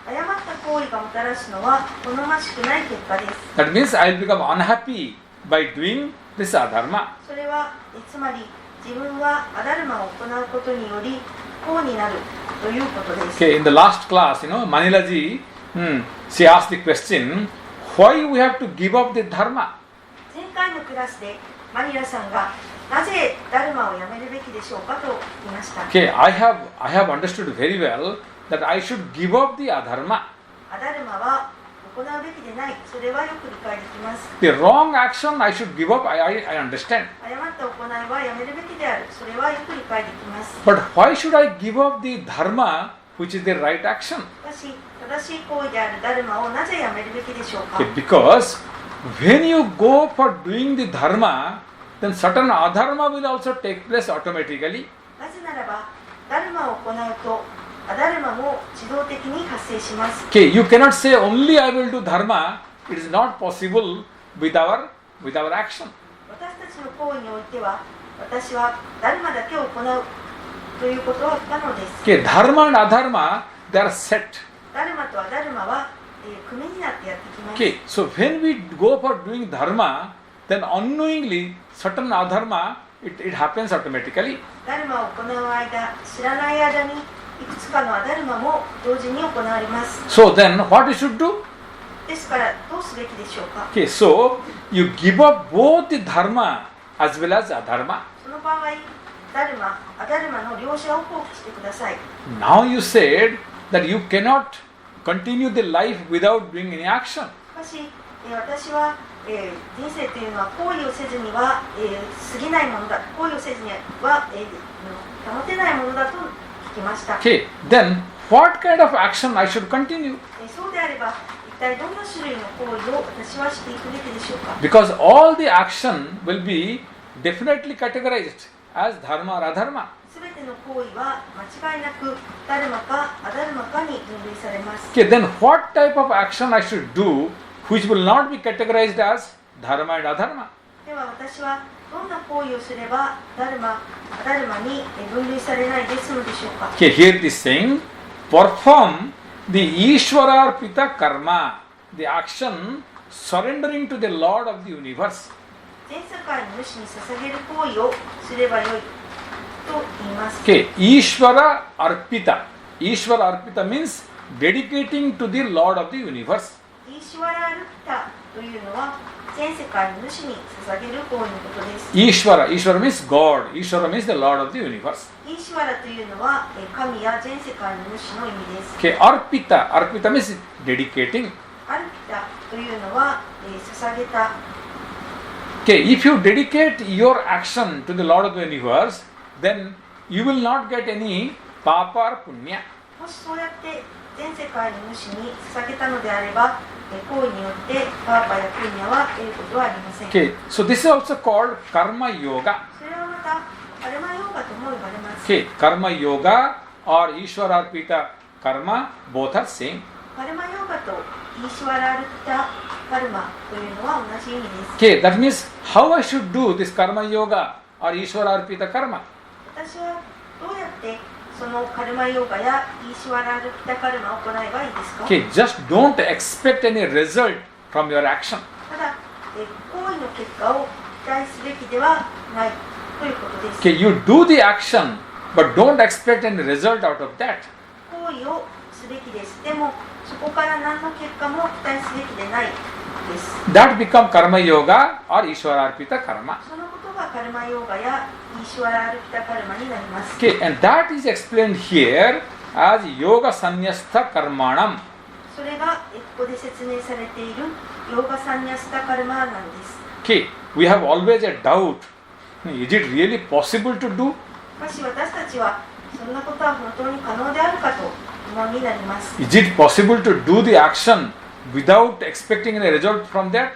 誤った行為がもたらすのは好ましくない結果です。 That means I will become unhappy by doing this adharma. それはつまり自分はアダルマを行うことにより不幸になるということです。 Okay, in the last class, Manilaji, she asked the question, why we have to give up the dharma? 前回のクラスでマニラさんがなぜダルマをやめるべきでしょうかと言いました。 Okay, I have understood very well that I should give up the adharma. アダルマは行うべきでない。それはよく理解できます。 The wrong action I should give up, I understand. 誤った行いはやめるべきである。それはよく理解できます。 But why should I give up the dharma, which is the right action? しかし、正しい行為であるダルマをなぜやめるべきでしょうか。 Okay, because when you go for doing the dharma, then certain adharma will also take place automatically. なぜならば、ダルマを行うと、アダルマも自動的に発生します。 Okay, you cannot say only I will do dharma. It is not possible with our action. 私たちの行為においては、私はダルマだけを行うということは不可能です。 Okay, dharma and adharma, they are set. ダルマとアダルマは、組になってやってきます。 Okay, so when we go for doing dharma, then unknowingly certain adharma it happens automatically. ダルマを行う間、知らない間にいくつかのアダルマも同時に行われます。 So then what you should do? ですからどうすべきでしょうか。 Okay, so you give up both the dharma as well as adharma. その場合、ダルマ、アダルマの両者を放棄してください。 Now you said that you cannot continue the life without doing any action. しかし、私は、人生というのは行為をせずには、過ぎないものだ、行為をせずには、保てないものだと聞きました。 Okay, then what kind of action I should continue? そうであれば、一体どんな種類の行為を私はしていくべきでしょうか。 Because all the action will be definitely categorized as dharma or adharma. すべての行為は間違いなくダルマかアダルマかに分類されます。 Okay, then what type of action I should do which will not be categorized as dharma and adharma? では私はどんな行為をすればダルマ、アダルマに分類されないで済むでしょうか。 Okay, here it is saying, perform the Ishvara Arpita karma, the action surrendering to the Lord of the universe. 全世界の主に捧げる行為をすればよいと言います。 Okay, Ishvara Arpita. Ishvara Arpita means dedicating to the Lord of the universe. イーシュワラールピタというのは全世界の主に捧げる行為のことです。 Ishvara means God. Ishvara means the Lord of the universe. イーシュワラというのは神や全世界の主の意味です。 Okay, Arpita means dedicating. アルピタというのは捧げた。 Okay, if you dedicate your action to the Lord of the universe, then you will not get any papa or punya. もしそうやって全世界の主に捧げたのであれば、行為によってパーパやプニャは得ることはありません。 Okay, so this is also called karma yoga. それはまたカルマヨーガとも呼ばれます。 Okay, karma yoga or Ishvara Arpita karma both are same. カルマヨーガとイーシュワラールピタカルマというのは同じ意味です。 Okay, that means how I should do this karma yoga or Ishvara Arpita karma. 私はどうやってそのカルマヨーガやイーシュワラールピタカルマを行えばいいですか。 Okay, just don't expect any result from your action. ただ、行為の結果を期待すべきではないということです。 Okay, you do the action, but don't expect any result out of that. 行為をすべきです。でも、そこから何の結果も期待すべきでないです。 That become karma yoga or Ishvara Arpita karma. そのことがカルマヨーガやイーシュワラールピタカルマになります。 Okay, and that is explained here as yoga sannyasta karmanam. それがここで説明されているヨーガサンニャスタカルマなんです。 Okay, we have always a doubt. Is it really possible to do? しかし私たちはそんなことは本当に可能であるかと疑問になります。 Is it possible to do the action without expecting any result from that?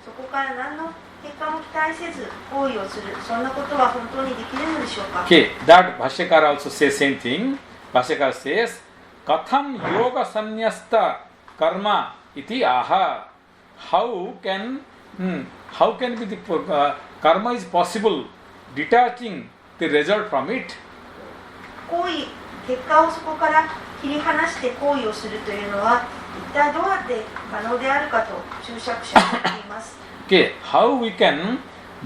そこから何の結果も期待せず行為をする、そんなことは本当にできるのでしょうか。 Okay, that Bhashyakara also says same thing. Bhashyakara says, Katham yoga sannyasta karma iti aha. How can be the karma is possible, detaching the result from it? 行為、結果をそこから切り離して行為をするというのは一体どうやって可能であるかと注釈者は言っています。Okay, how we can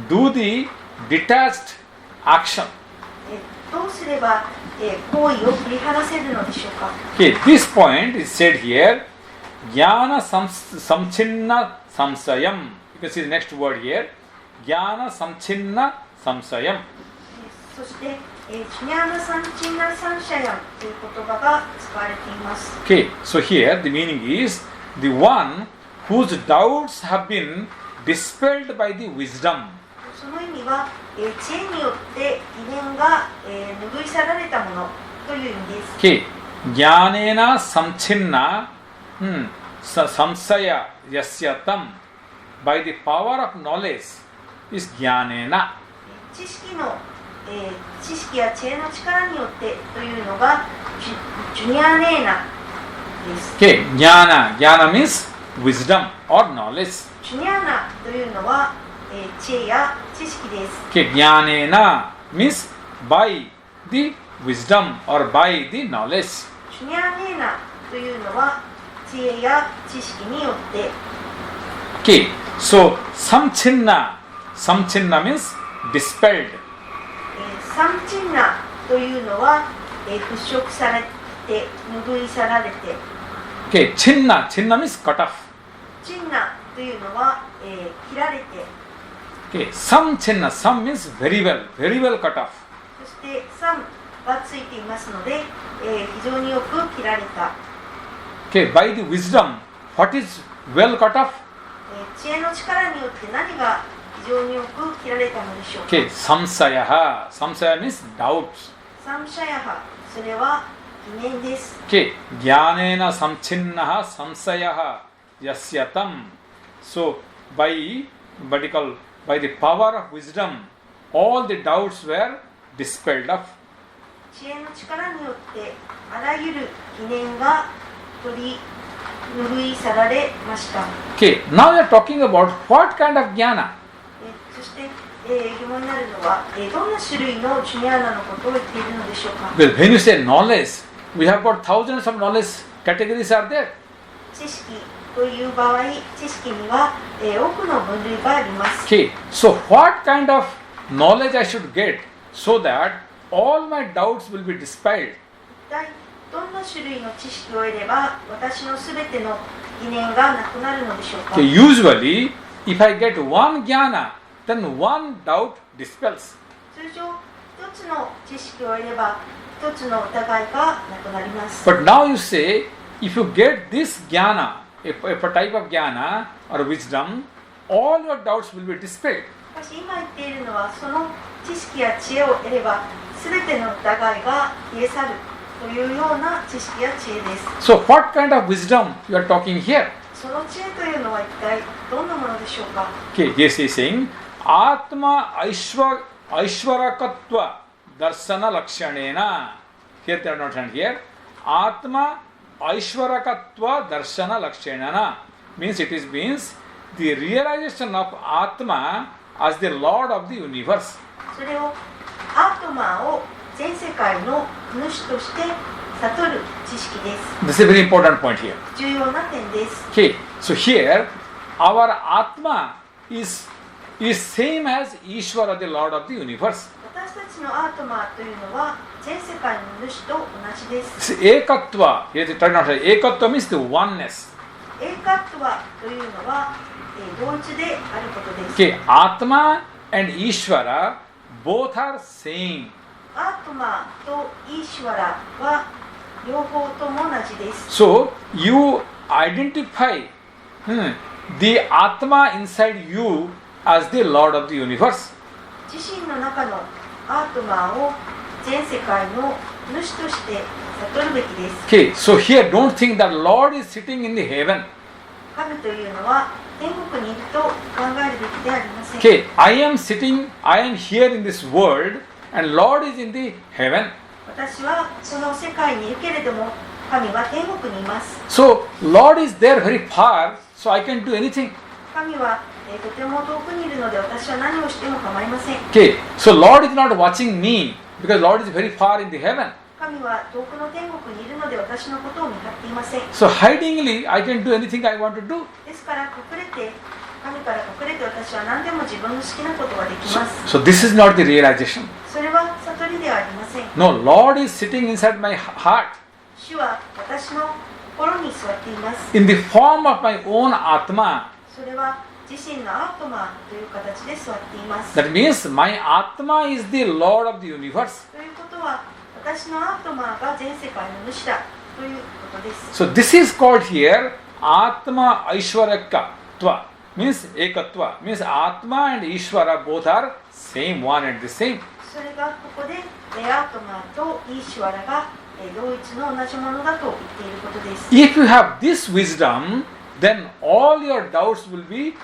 do the detached action? どうすれば行為を切り離せるのでしょうか。 Okay, this point is said here, Jnana samchinna samsayam. You can see the next word here, Jnana samchinna samsayam. そして、ジュニアナサンチンナサンシャヤンという言葉が使われています。Okay, so here the meaning is the one whose doubts have been dispelled by the wisdom. その意味は、知恵によって疑念が、拭い去られたものという意味です。Okay, jnanena samchinna samsaya yasyatam by the power of knowledge is jnanena. 知識や知恵の力によってというのがジュニアネーナです。Okay, jnana means wisdom or knowledge. ジュニアナというのは、知恵や知識です。Okay, jnanena means by the wisdom or by the knowledge. ジュニアネーナというのは知恵や知識によって。Okay, so samchinna means dispelled. サンチンナというのは、払拭されて、拭い去られて。Okay, chinna means cut off. チンナというのは、切られて。Okay, samchinna, some means very well cut off. そしてサンがついていますので、非常によく切られた。Okay, by the wisdom, what is well cut off? 知恵の力によって何が非常によく切られたのでしょうか。Okay, samsaya means doubts. サムシャヤハ、それは疑念です。Okay, jnanena samchinnaha samsayaha yasyatam. So by the power of wisdom, all the doubts were dispelled of. 知恵の力によってあらゆる疑念が拭い去られました。Okay, now we are talking about what kind of jnana? そして、疑問になるのは、どんな種類のジュニアナのことを言っているのでしょうか。Well, when you say knowledge, we have got thousands of knowledge categories are there. 知識という場合、知識には、多くの分類があります。Okay, so what kind of knowledge I should get so that all my doubts will be dispelled? 一体どんな種類の知識を得れば私のすべての疑念がなくなるのでしょうか。Okay, usually, if I get one jnana, then one doubt dispels. 通常、一つの知識を得れば一つの疑いがなくなります。 But now you say, if you get this jnana, a type of jnana or wisdom, all your doubts will be dispelled. しかし今言っているのは、その知識や知恵を得ればすべての疑いが消え去るというような知識や知恵です。 So what kind of wisdom you are talking here? その知恵というのは一体どんなものでしょうか。 Okay, this is saying, Atma Aishwarakatva Darsana Lakshanena. Here they are not written here. Atma Aishwarakatva Darsana Lakshanena means the realization of Atma as the Lord of the universe. それをアートマーを全世界の主として悟る知識です。 This is a very important point here. 重要な点です。 Okay, so here our Atma is same as Ishvara, the Lord of the universe. 私たちのアートマーというのは全世界の主と同じです。 Ekatva, here they try not to say, Ekatva means the oneness. エーカットワというのは、同一であることです。 Okay, Atma and Ishvara both are same. アートマーとイーシュワラは両方とも同じです。 So you identify the Atma inside you as the Lord of the universe. 自身の中のアートマーを全世界の主として悟るべきです。 Okay, so here don't think that Lord is sitting in the heaven. 神というのは天国にいると考えるべきではありません。 Okay, I am here in this world and Lord is in the heaven. 私はその世界にいるけれども神は天国にいます。 So Lord is there very far, so I can do anything. 神は、とても遠くにいるので私は何をしても構いません。 Okay, so Lord is not watching me because Lord is very far in the heaven. 神は遠くの天国にいるので私のことを見張っていません。 So hidingly, I can do anything I want to do. ですから隠れて神から隠れて私は何でも自分の好きなことができます。 So this is not the realization. それは悟りではありません。 No, Lord is sitting inside my heart 主は私の心に座っています。 in the form of my own Atma. それは自身のアートマという形で座っています。 That means my Atma is the Lord of the universe. ということは、私のアートマが全世界の主だということです。 So this is called here Atma Aishwaraka Tva. Means Ekatva. Means Atma and Ishvara both are same, one and the same. それがここでアートマとイーシュワラが同一の同じものだと言っていることです。 If you have this wisdom, then all your doubts will be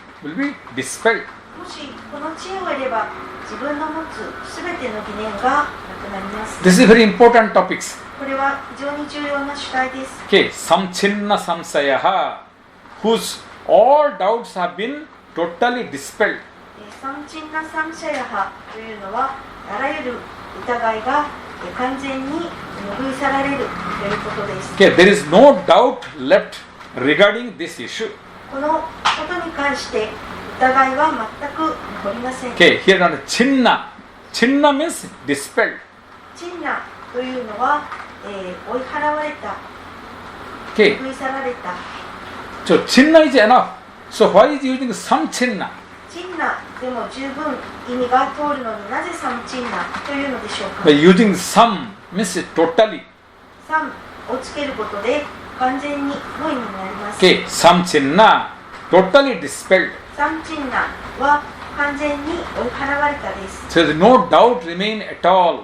dispelled. もしこの知恵を得れば、自分の持つすべての疑念がなくなります。 This is very important topics. これは非常に重要な主題です。 Okay, Samchinna Samsayaha, whose all doubts have been totally dispelled. サムチンナサムシャヤハというのは、あらゆる疑いが完全に拭い去られるということです。 Okay, there is no doubt left regarding this issue. このことに関して疑いは全く残りません。 Okay, here on Chinna. Chinna means dispelled. チンナというのは、追い払われた、 Okay, 拭い去られた。 so Chinna is enough. So why is using some Chinna? チンナでも十分意味が通るのになぜサムチンナというのでしょうか。 By using some means totally. サムをつけることで完全にの意味になります。 Okay, some Chinna, totally dispelled. サムチンナは完全に追い払われたです。 So there is no doubt remain at all.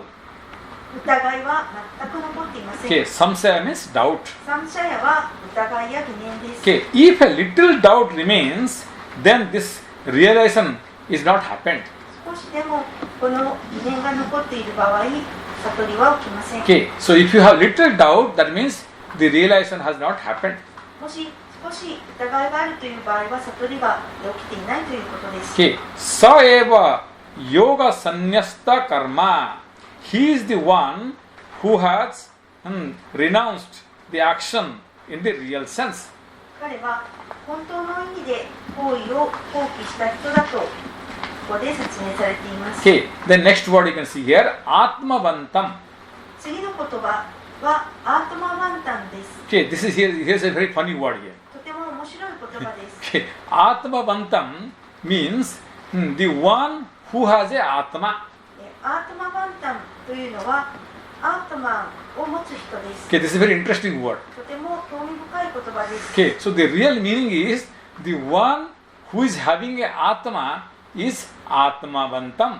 疑いは全く残っていません。 Okay, samsaya means doubt. サムシャヤは疑いや疑念です。 Okay, if a little doubt remains, then this realization is not happened. 少しでもこの疑念が残っている場合、悟りは起きません。 Okay, so if you have little doubt, that means the realization has not happened. もし少し疑いがあるという場合は、悟りが起きていないということです。 Okay, sa eva yoga sannyasta karma. He is the one who has renounced the action in the real sense. 彼は本当の意味で行為を放棄した人だとここで説明されています。 Okay, the next word you can see here, atmavantam. 次の言葉はアートマワンタンです。 Okay, this is here's a very funny word here. とても面白い言葉です。 Okay, atmavantam means the one who has a atma. アートマワンタンというのはアートマンを持つ人です。 Okay, this is a very interesting word. とても興味深い言葉です。 Okay, so the real meaning is the one who is having a atma is atmavantam.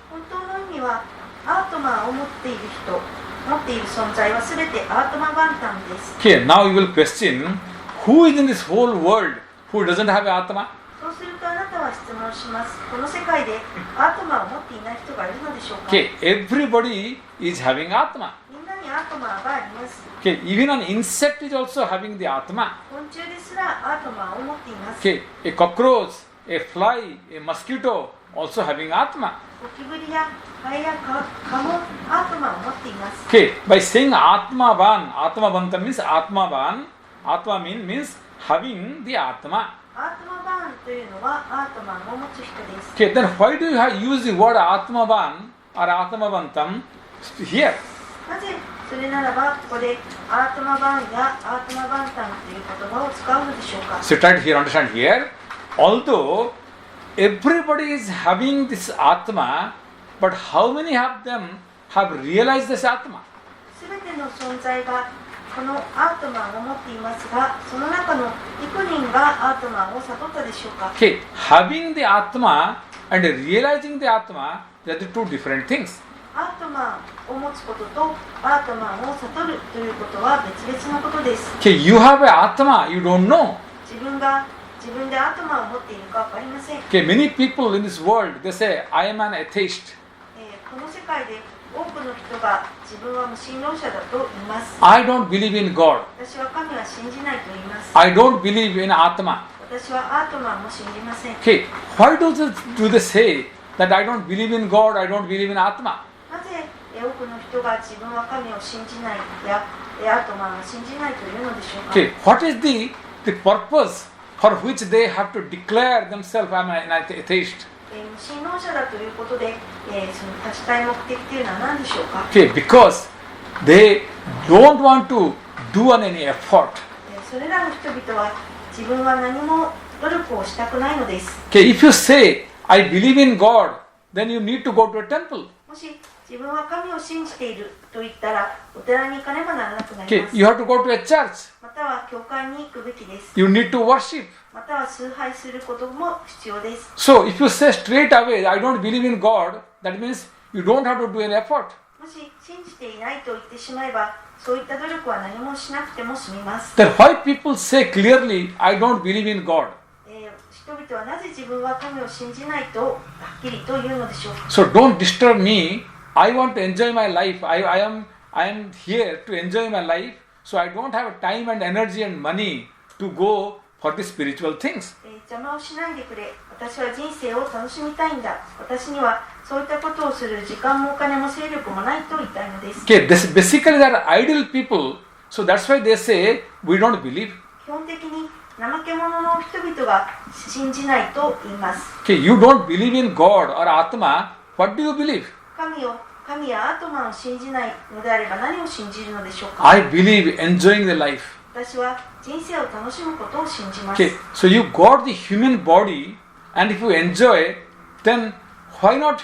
本当の意味はアートマンを持っている人、持っている存在はすべてアートマワンタンです。 Okay, now you will question who is in this whole world who doesn't have a atma? そうするとあなたは質問します。この世界でアートマンを持っていない人がいるのでしょうか。 Okay, everybody is having atma. みんなにアートマンがあります。 Okay, even an insect is also having the atma. 昆虫ですらアートマンを持っています。 Okay, a cockroach, a fly, a mosquito also having atma. ゴキブリやハエやカモアートマンを持っています。 Okay, by saying atmavan, atmavantam means atmavan. Atma means having the atma. アートマバーンというのはアートマンを持つ人です。 Okay, then why do you use the word atmavan or atmavantam here? なぜそれならばここでアートマバーンやアートマバンタンという言葉を使うのでしょうか。 So try to understand here. Although everybody is having this atma, but how many of them have realized this atma? すべての存在がこのアートマンを持っていますが、その中の幾人がアートマンを悟ったでしょうか。 Okay, having the atma and realizing the atma, they are the two different things. アートマンを持つこととアートマンを悟るということは別々のことです。 Okay, you have a atma, you don't know. 自分でアートマンを持っているか分かりません。 Okay, many people in this world, they say, I am an atheist. この世界で多くの人が自分は無神論者だと言います。 I don't believe in God. 私は神は信じないと言います。 I don't believe in atma. 私はアートマンも信じません。 Okay, why do they say that I don't believe in God, I don't believe in atma? なぜ多くの人が自分は神を信じないやアートマンを信じないというのでしょうか。 Okay, what is the purpose for which they have to declare themselves I'm an atheist? 無神論者だということで、その立ちたい目的というのは何でしょうか。 Okay, because they don't want to do any effort. それらの人々は自分は何も努力をしたくないのです。 Okay, if you say, I believe in God, then you need to go to a temple. もし自分は神を信じていると言ったらお寺に行かねばならなくなり Okay, ます。 you have to go to a church. または教会に行くべきです。 You need to worship. または崇拝することも必要です。 So if you say straight away, I don't believe in God, that means you don't have to do any effort. もし信じていないと言ってしまえば、そういった努力は何もしなくても済みます。 Then why people say clearly, I don't believe in God? 人々はなぜ自分は神を信じないとはっきりと言うのでしょうか。 So don't disturb me. I want to enjoy my life. I am here to enjoy my life. So I don't have time and energy and money to go for the spiritual things. 邪魔をしないでくれ。私は人生を楽しみたいんだ。私にはそういったことをする時間もお金も勢力もないと言いたいのです。 Okay, this basically they are idle people. So that's why they say we don't believe. 基本的に怠け者の人々が信じないと言います。 Okay, you don't believe in God or Atma. What do you believe? 神やアトマを信じないのであれば何を信じるのでしょうか。 I believe enjoying the life. 私は人生を楽しむことを信じます。 Okay, so you got the human body, and if you enjoy, then why not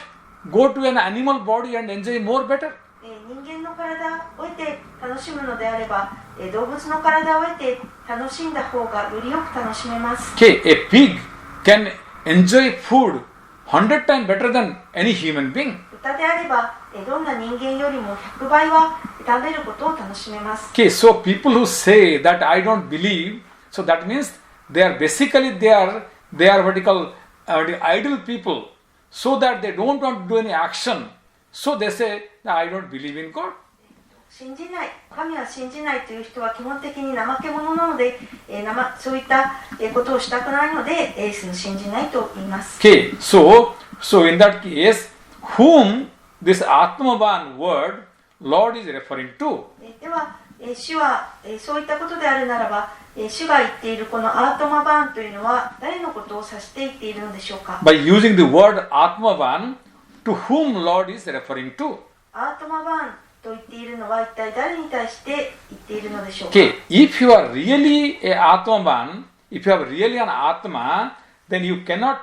go to an animal body and enjoy more better? 人間の体を得て楽しむのであれば、動物の体を得て楽しんだ方がよりよく楽しめます。 Okay, a pig can enjoy food 100 times better than any human being. 豚であれば、どんな人間よりも100倍は食べることを楽しめます。 Okay, so people who say that I don't believe, so that means they are basically they are what you call idle people, so that they don't want to do any action. So they say that I don't believe in God. 信じない、神は信じないという人は基本的に怠け者なので、そういったことをしたくないので、信じないと言います。 Okay, so in that case, whom this Atmavan word Lord is referring to? では、主はそういったことであるならば、主が言っているこのアートマバーンというのは誰のことを指して言っているのでしょうか。 By using the word Atmavan, to whom Lord is referring to? アートマバーンと言っているのは一体誰に対して言っているのでしょうか。 Okay, if you are really a Atmavan, if you are really an Atma, then you cannot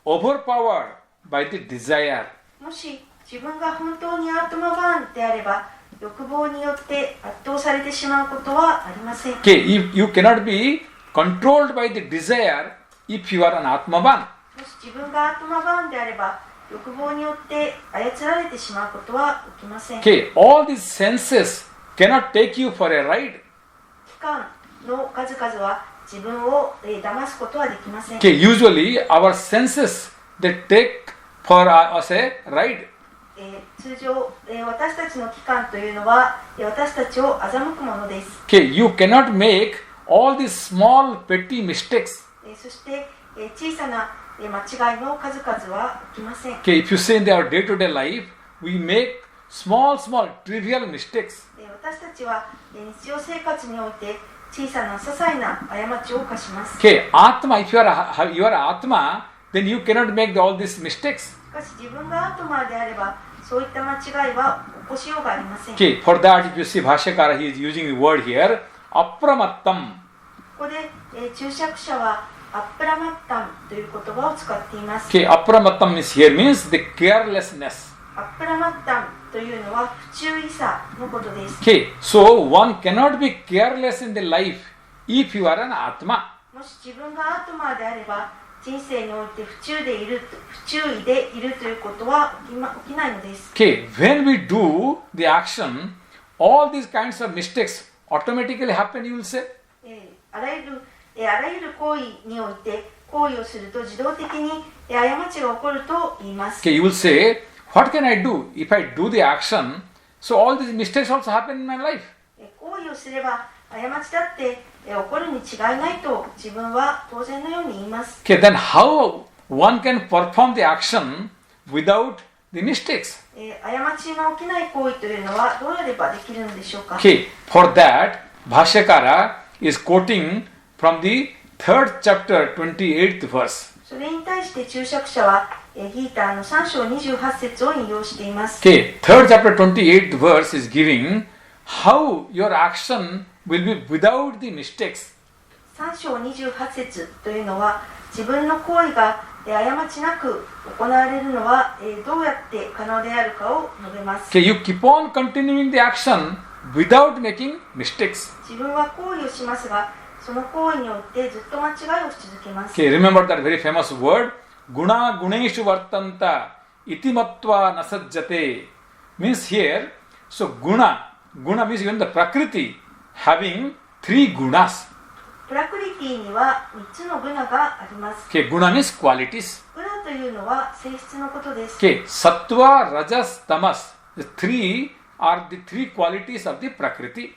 overpowered by the desire. もし自分が本当にアートマバーンであれば、欲望によって圧倒されてしまうことはありません。 Okay, if you cannot be controlled by the desire if you are an Atmavan. もし自分がアートマバーンであれば、欲望によって操られてしまうことは起きません。 Okay, all these senses cannot take you for a ride. 期間の数々は自分を騙すことはできません。 Okay, usually our senses they take for us a ride. 通常、私たちの期間というのは私たちを欺くものです。 Okay, you cannot make all these small petty mistakes. そして、小さな間違いの数々は起きません。 Okay, if you say in our day-to-day life, we make small trivial mistakes. 私たちは日常生活において小さな些細な過ちを犯します。 Okay, Atma, if you are Atma, then you cannot make all these mistakes. しかし自分がアートマーであれば、そういった間違いは起こしようがありません。 Okay, for that, if you see Bhashyakara, he is using the word here, apramattam. ここで、注釈者はアップラマッタンという言葉を使っています。 Okay, apramattam means the carelessness. アップラマッタンというのは不注意さのことです。 Okay, so one cannot be careless in the life if you are an Atma. もし自分がアートマーであれば、人生において不注意でいるということは起きないのです。 Okay, when we do the action, all these kinds of mistakes automatically happen, you will say. あらゆる行為において行為をすると自動的に過ちが起こると言います。 Okay, you will say, what can I do? If I do the action, so all these mistakes also happen in my life. 行為をすれば過ちだって起こるに違いないと自分は当然のように言います。 Okay, then how one can perform the action without the mistakes? 過ちの起きない行為というのはどうやればできるのでしょうか。 Okay, for that, Bhashyakara is quoting from the 3rd chapter, 28th verse. それに対して注釈者はギーターの3章28節を引用しています。 Okay, 3rd chapter, 28th verse is giving how your action will be without the mistakes. 3章28節というのは、自分の行為が過ちなく行われるのはどうやって可能であるかを述べます。 Okay, you keep on continuing the action without making mistakes. 自分は行為をしますが、その行為によってずっと間違いをし続けます。 Okay, remember that very famous word, guna guneshu vartanta iti matva nasajjate. Means here, so guna means even the prakriti having 3 gunas. プラクリティには3つのグナがあります。 Okay, guna means qualities. グナというのは性質のことです。 Okay, sattva, rajas, tamas. The 3 are the 3 qualities of the prakriti.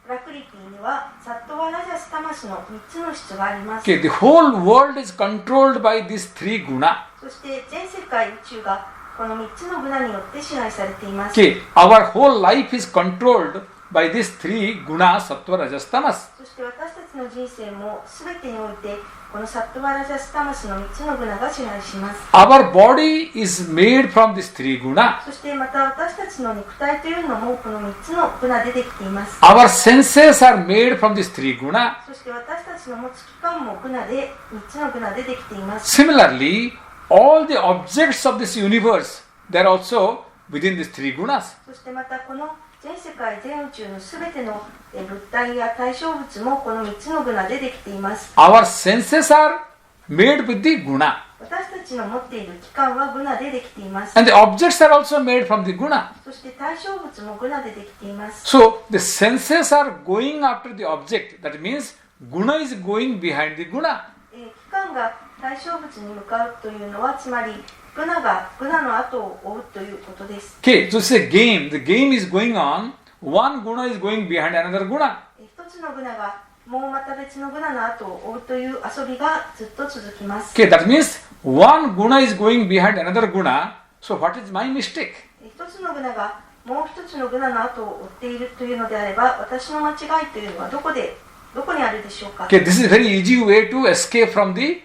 プラクリティにはサットワラジャスタマスの3つの質があります。 Okay, the whole world is controlled by these 3 guna. そして全世界宇宙がこの3つのグナによって支配されています。 Okay, our whole life is controlled by these 3 guna, sattva, rajas, tamas. そして私たちの人生も全てにおいてこのサットワラジャスタマスの3つのグナが支配します。 Our body is made from these 3 guna. そしてまた私たちの肉体というのもこの3つのグナでできています。 Our senses are made from these 3 guna. そして私たちの持つ器官もグナで3つのグナでできています。 Similarly, all the objects of this universe, they are also within these 3 gunas. そしてまたこの全世界全宇宙のすべての物体や対象物もこの3つのグナでできています。 Our senses are made with the guna. 私たちの持っている器官はグナでできています。 And the objects are also made from the guna. そして対象物もグナでできています。 So, the senses are going after the object. That means guna is going behind the guna. 器官が対象物に向かうというのはつまりグナがグナの後を追うということです。 Okay, so it's a game. The game is going on. One guna is going behind another guna. 一つのグナがもうまた別のグナの後を追うという遊びがずっと続きます。 Okay, that means one guna is going behind another guna. So, what is my mistake? 一つのグナがもう一つのグナの後を追っているというのであれば、私の間違いというのはどこにあるでしょうか。 Okay, this is a very easy way to escape from the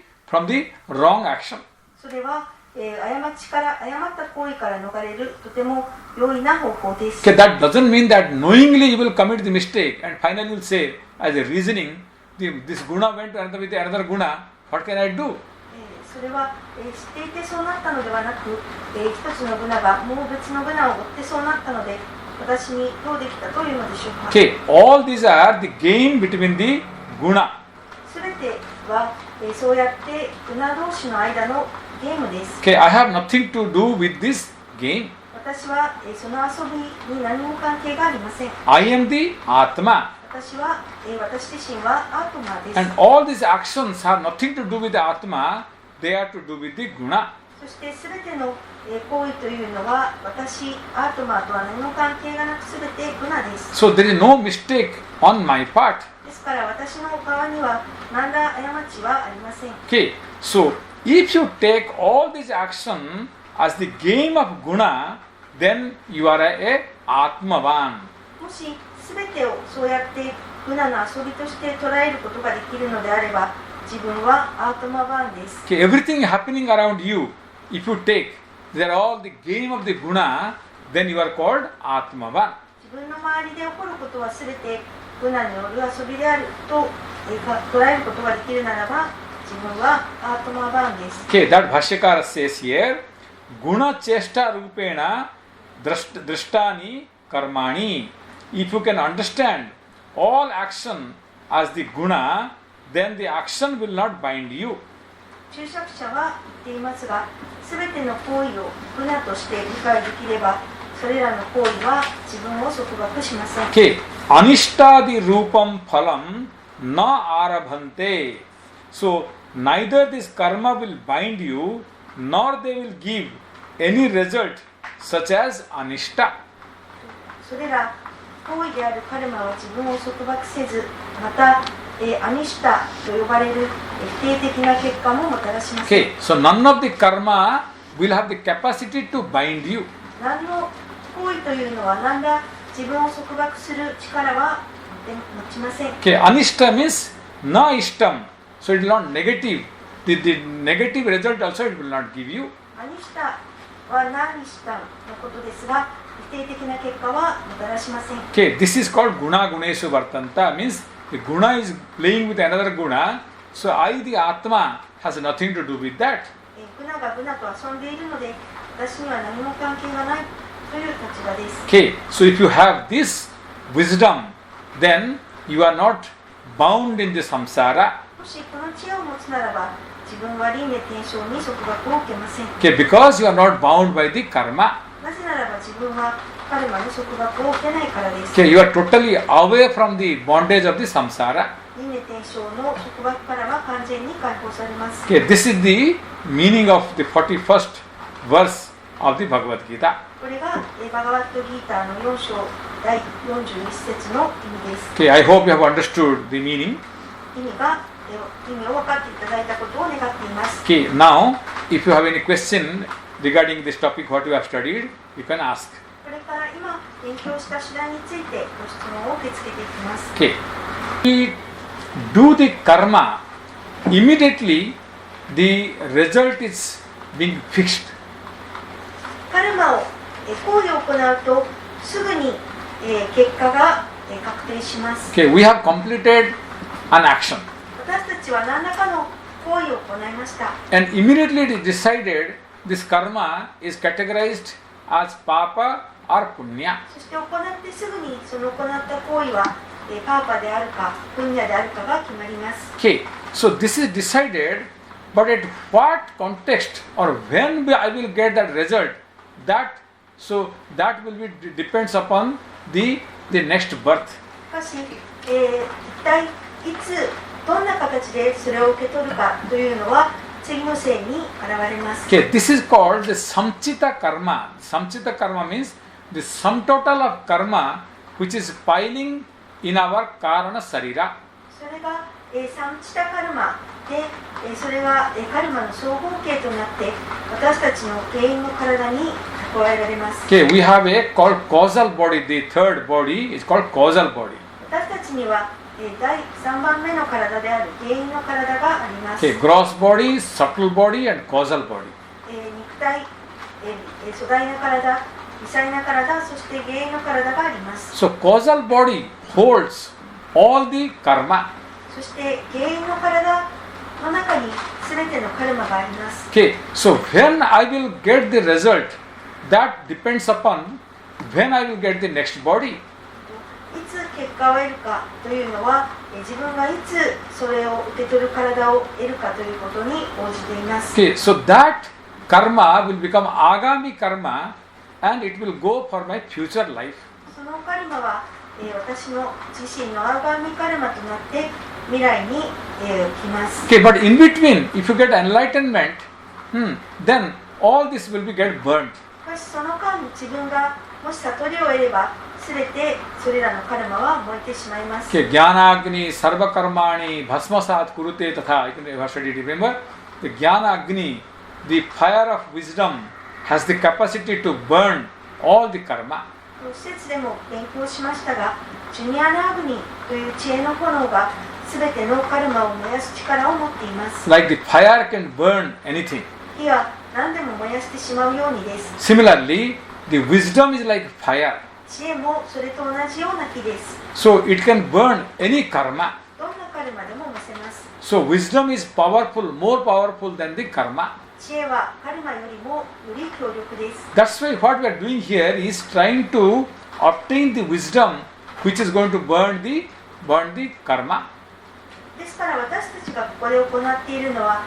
wrong action. それは、誤った行為から逃れるとても容易な方法です。 Okay, that doesn't mean that knowingly you will commit the mistake and finally you will say, as a reasoning, this guna went with another guna, what can I do? それは、知っていてそうなったのではなく、一つのグナがもう別のグナを追ってそうなったので、私にどうできたというのでしょうか。 Okay, all these are the game between the guna. すべては、そうやってグナ同士の間のゲームです。 Okay, I have nothing to do with this game. 私は、その遊びに何も関係がありません。 I am the Atma. 私自身はアートマーです。 And all these actions have nothing to do with the Atma, they are to do with the guna. そしてすべての行為というのは私、アートマーとは何も関係がなくすべてグナです。 So there is no mistake on my part. ですから私の側には何ら過ちはありません。 Okay, so if you take all this action as the game of guna, then you are a Atmavan. もしすべてをそうやってグナの遊びとして捉えることができるのであれば、自分はアートマバーンです。 Okay, everything happening around you, if you take, they are all the game of the guna, then you are called Atmavan. 自分の周りで起こることはすべてグナによる遊びであると捉えることができるならば、自分はアートマバーンです。 Okay, that Bhashyakara says here, guna chesta rupena drishtani karmani. If you can understand all action as the guna, then the action will not bind you. 注釈者は言っていますが、すべての行為をグナとして理解できれば、それらの行為は自分を束縛しません。 Okay, anishtadi rupam phalam na arabhante. So neither this karma will bind you, nor they will give any result such as anishta. それら行為であるカルマは自分を束縛せず、また、アニシタと呼ばれる否定的な結果ももたらしません。 Okay, so none of the karma will have the capacity to bind you. 何の行為というのは何ら自分を束縛する力は持ちません。 Okay, anishta means na ishtam. So it will not negative. The negative result also it will not give you. アニシタは何したのことですが、否定的な結果はもたらしません。 Okay, this is called guna guneshu vartanta, means the guna is playing with another guna, so I, the Atma, has nothing to do with that. グナがグナと遊んでいるので、私には何も関係がないという立場です。Okay, so if you have this wisdom, then you are not bound in the samsara. もしこの知恵を持つならば、自分は輪廻転生に束縛を受けません。Okay, because you are not bound by the karma. なぜならば自分はカルマに束縛を受けないからです。 Okay, you are totally away from the bondage of the samsara. 輪廻転生の束縛からは完全に解放されます。 Okay, this is the meaning of the 41st verse of the Bhagavad Gita. これがバガワットギーターの4章第41節の意味です。 Okay, I hope you have understood the meaning. 意味を分かっていただいたことを願っています。 Okay, now if you have any question regarding this topic what you have studied, you can ask. これから今勉強した次第についてご質問を受け付けていきます。 Okay, we do the karma, immediately the result is being fixed. カルマを行為を行うとすぐに結果が確定します。 Okay, we have completed an action 私たちは何らかの行為を行いました。 and immediately it is decided this karma is categorized as papa or punya. そして行ってすぐにその行った行為はパーパであるかプンニャであるかが決まります。 Okay, so this is decided, but at what context or when I will get that result, that will be depends upon the next birth. しかし、一体いつどんな形でそれを受け取るかというのは次の世に現れます。 Okay, this is called the samchita karma. Samchita karma means the sum total of karma which is piling in our karana sarira. それが、サンチタカルマで、それが、カルマの総合形となって私たちの原因の体に蓄えられます。 Okay, we have a called causal body. The third body is called causal body. 私たちには、第3番目の体である原因の体があります。 Okay, gross body, subtle body, and causal body. 肉体、粗大な体、微細な体、そして原因の体があります。 So causal body holds all the karma. そして原因の体の中に全てのカルマがあります。 Okay, so when I will get the result, that depends upon when I will get the next body. いつ結果を得るかというのは、自分がいつそれを受け取る体を得るかということに応じています。 Okay, so that karma will become agami karma and it will go for my future life. そのカルマは、私の自身のアーガーミカルマとなって未来に、来ます。 Okay, but in between, if you get enlightenment, then all this will be get burnt. しかしその間自分がもし悟りを得ればすべてそれらのカルマは燃えてしまいます。 Okay, Jnana Agni Sarva Karmani Bhasmasat Kurute Tatha. You can have studied, remember? The Jnana Agni, the fire of wisdom, has the capacity to burn all the karma. 施設でも勉強しましたが、ジュニアナーグニという知恵の炎がすべてのカルマを燃やす力を持っています。 Like the fire can burn anything. 火は何でも燃やしてしまうようにです。 Similarly, the wisdom is like fire. 知恵もそれと同じような火です。 So it can burn any karma. どんなカルマでも燃せます。 So wisdom is powerful, more powerful than the karma. 知恵はカルマよりもより強力です。 That's why what we are doing here is trying to obtain the wisdom which is going to burn the karma. ですから私たちがここで行っているのは、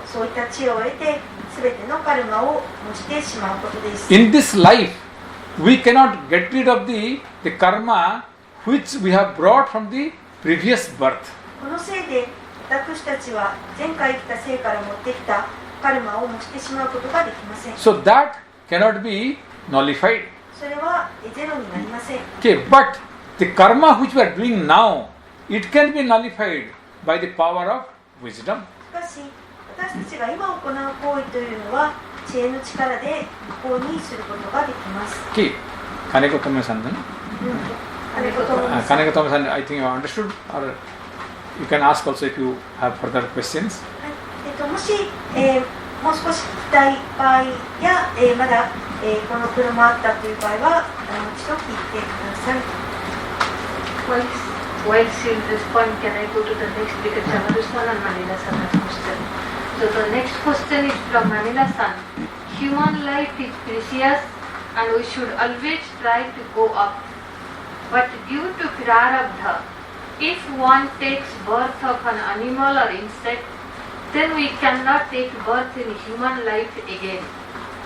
そういった知恵を得て全てのカルマを燃してしまうことです。 In this life, we cannot get rid of the karma which we have brought from the previous birth. このせいで私たちは前回生きた生から持ってきたカルマを燃してしまうことができません。 So that cannot be nullified. それはゼロになりません。 Okay, but the karma which we are doing now, it can be nullified by the power of wisdom. しかし私たちが今行う行為というのは知恵の力で無効にすることができます。 Okay, Kaneko Tome-san, Kaneko Tome-san, I think you have understood, or you can ask also if you have further questions. もし、もう少し聞きたい場合や、まだ、この車あったという場合はもう一度聞いてください。while she'll respond, can I go to the next because Chamaru-san and Manila-san has question. So the next question is from Manila-san. Human life is precious and we should always try to go up. But due to prarabdha, if one takes birth of an animal or insect, then we cannot take birth in human life again.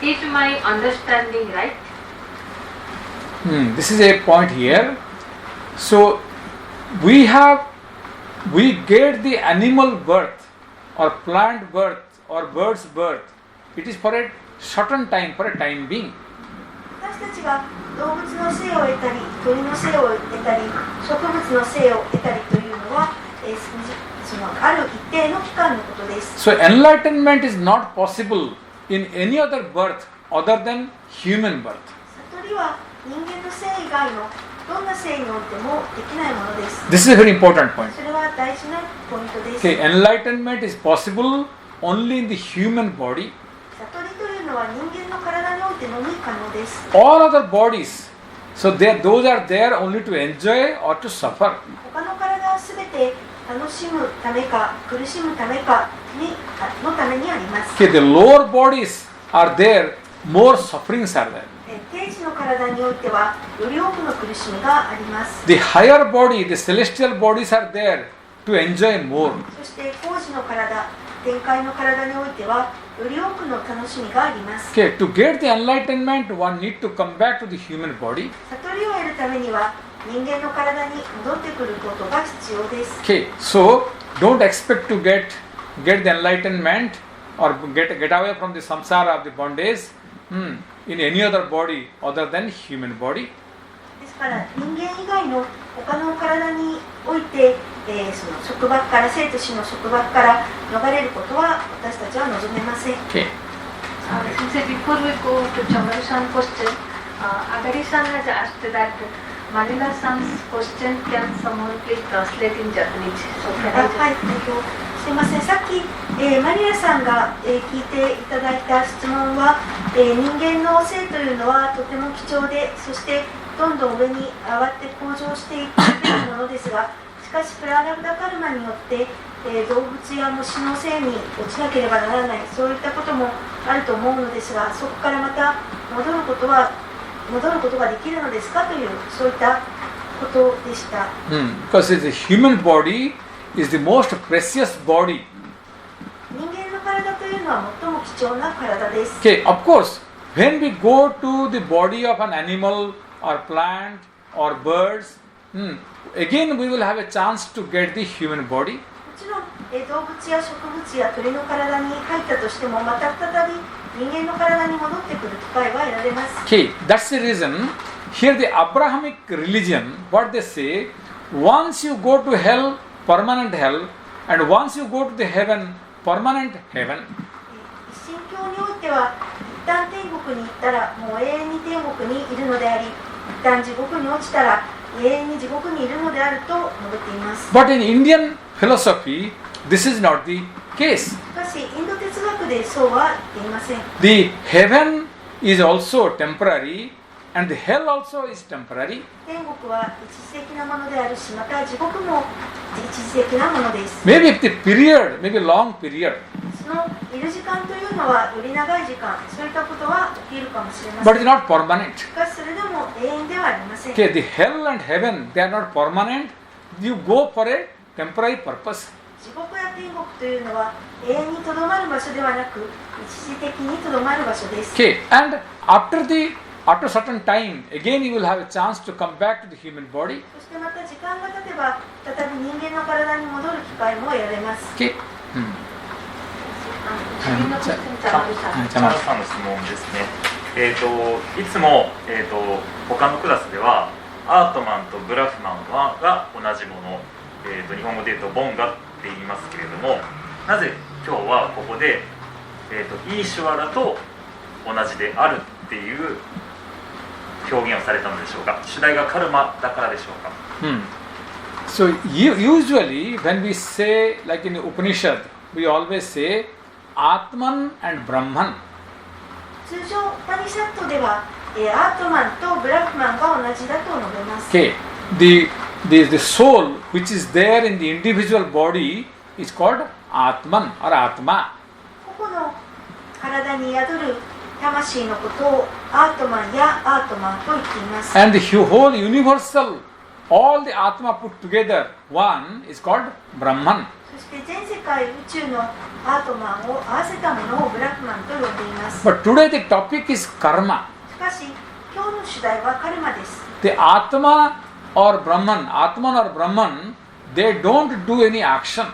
Is my understanding right? This is a point here. So we get the animal birth or plant birth or bird's birth. It is for a certain time, for a time being. 私たちが動物の生を得たり鳥の生を得たり植物の生を得たりというのは、そのある一定の期間のことです。So enlightenment is not possible in any other birth other than human birth. 悟りは人間の生以外のどんな生においてもできないものです。 This is a very important point. それは大事なポイントです。 Okay, enlightenment is possible only in the human body. 悟りというのは人間の体においてのみ可能です。 All other bodies, so those are there only to enjoy or to suffer. 他の体はすべて楽しむためか苦しむためかのためにあります。 Okay, the lower bodies are there, more sufferings are there. 低地の体においてはより多くの苦しみがあります。 The higher body, the celestial bodies are there to enjoy more. そして高地の体、天界の体においてはより多くの楽しみがあります。 Okay, to get the enlightenment, one need to come back to the human body. 悟りを得るためには人間の体に戻ってくることが必要です。 Okay, so don't expect to get the enlightenment or get away from the samsara of the bondage in any other body other than human body. ですから人間以外の他の体において、その束縛から生と死の束縛から逃れることは私たちは望めません。 Okay. Since before we go to Chamaru-san question, Agari-san has asked that Manila-san's question can someone please translate in Japanese. So can I just... はい、すみません、さっき、マリアさんが、聞いていただいた質問は、人間の生というのはとても貴重で、そしてどんどん上に上がって向上していくものですが、しかしプララブダカルマによって、動物や虫の生に落ちなければならない、そういったこともあると思うのですが、そこからまた戻ることができるのですかという、そういったことでした。Because the human body is the most precious body. 人間の体というのは最も貴重な体です。 Okay, of course, when we go to the body of an animal or plant or birds, again we will have a chance to get the human body. もちろん、動物や植物や鳥の体に入ったとしても、また再び人間の体に戻ってくる機会は得られます。 Okay, that's the reason. Here the Abrahamic religion, what they say, once you go to hell, permanent hell, and once you go to the heaven, permanent heaven. 一神教においては、一旦天国に行ったらもう永遠に天国にいるのであり、一旦地獄に落ちたら永遠に地獄にいるのであると述べています。 But in Indian philosophy, this is not the case. しかし、インド哲学でそうは言っていません。 The heaven is also temporary, and the hell also is temporary. 天国は一時的なものであるし、また地獄も一時的なものです。 Maybe the period, maybe long period, そのいる時間というのはより長い時間、そういったことは起きるかもしれませ but ん。 it's not permanent. しかしそれでも永遠ではありません。 Okay, the hell and heaven, they are not permanent. You go for a temporary purpose. 地獄や天国というのは永遠にとどまる場所ではなく、一時的にとどまる場所です。 Okay, and after certain time, again you will have a chance to come back to the human body. そしてまた時間が経てば、再び人間の体に戻る機会も得られます。 Okay. 次の question、Chamaru-san。チャマルさんの質問ですね。いつも、他のクラスではアートマンとブラフマンが同じもの、日本語で言うとボンガって言いますけれども、なぜ今日はここで、イーシュワラと同じであるっていう表現をされたのでしょうか。主題がカルマだからでしょうか。So usually when we say, like in the Upanishad, we always say Atman and Brahman. 通常パニシャットでは、アートマンとブラフマンが同じだと述べます。 Okay, the soul which is there in the individual body is called Atman or Atma. 個々の体に宿る魂のことをアートマンやアートマンと言っています。 And the whole universal, all the Atma put together, one is called Brahman. そして全世界宇宙のアートマンを合わせたものをブラックマンと呼んでいます。 But today the topic is karma. しかし今日の主題はカルマです。 The Atma or Brahman, Atman or Brahman, they don't do any action.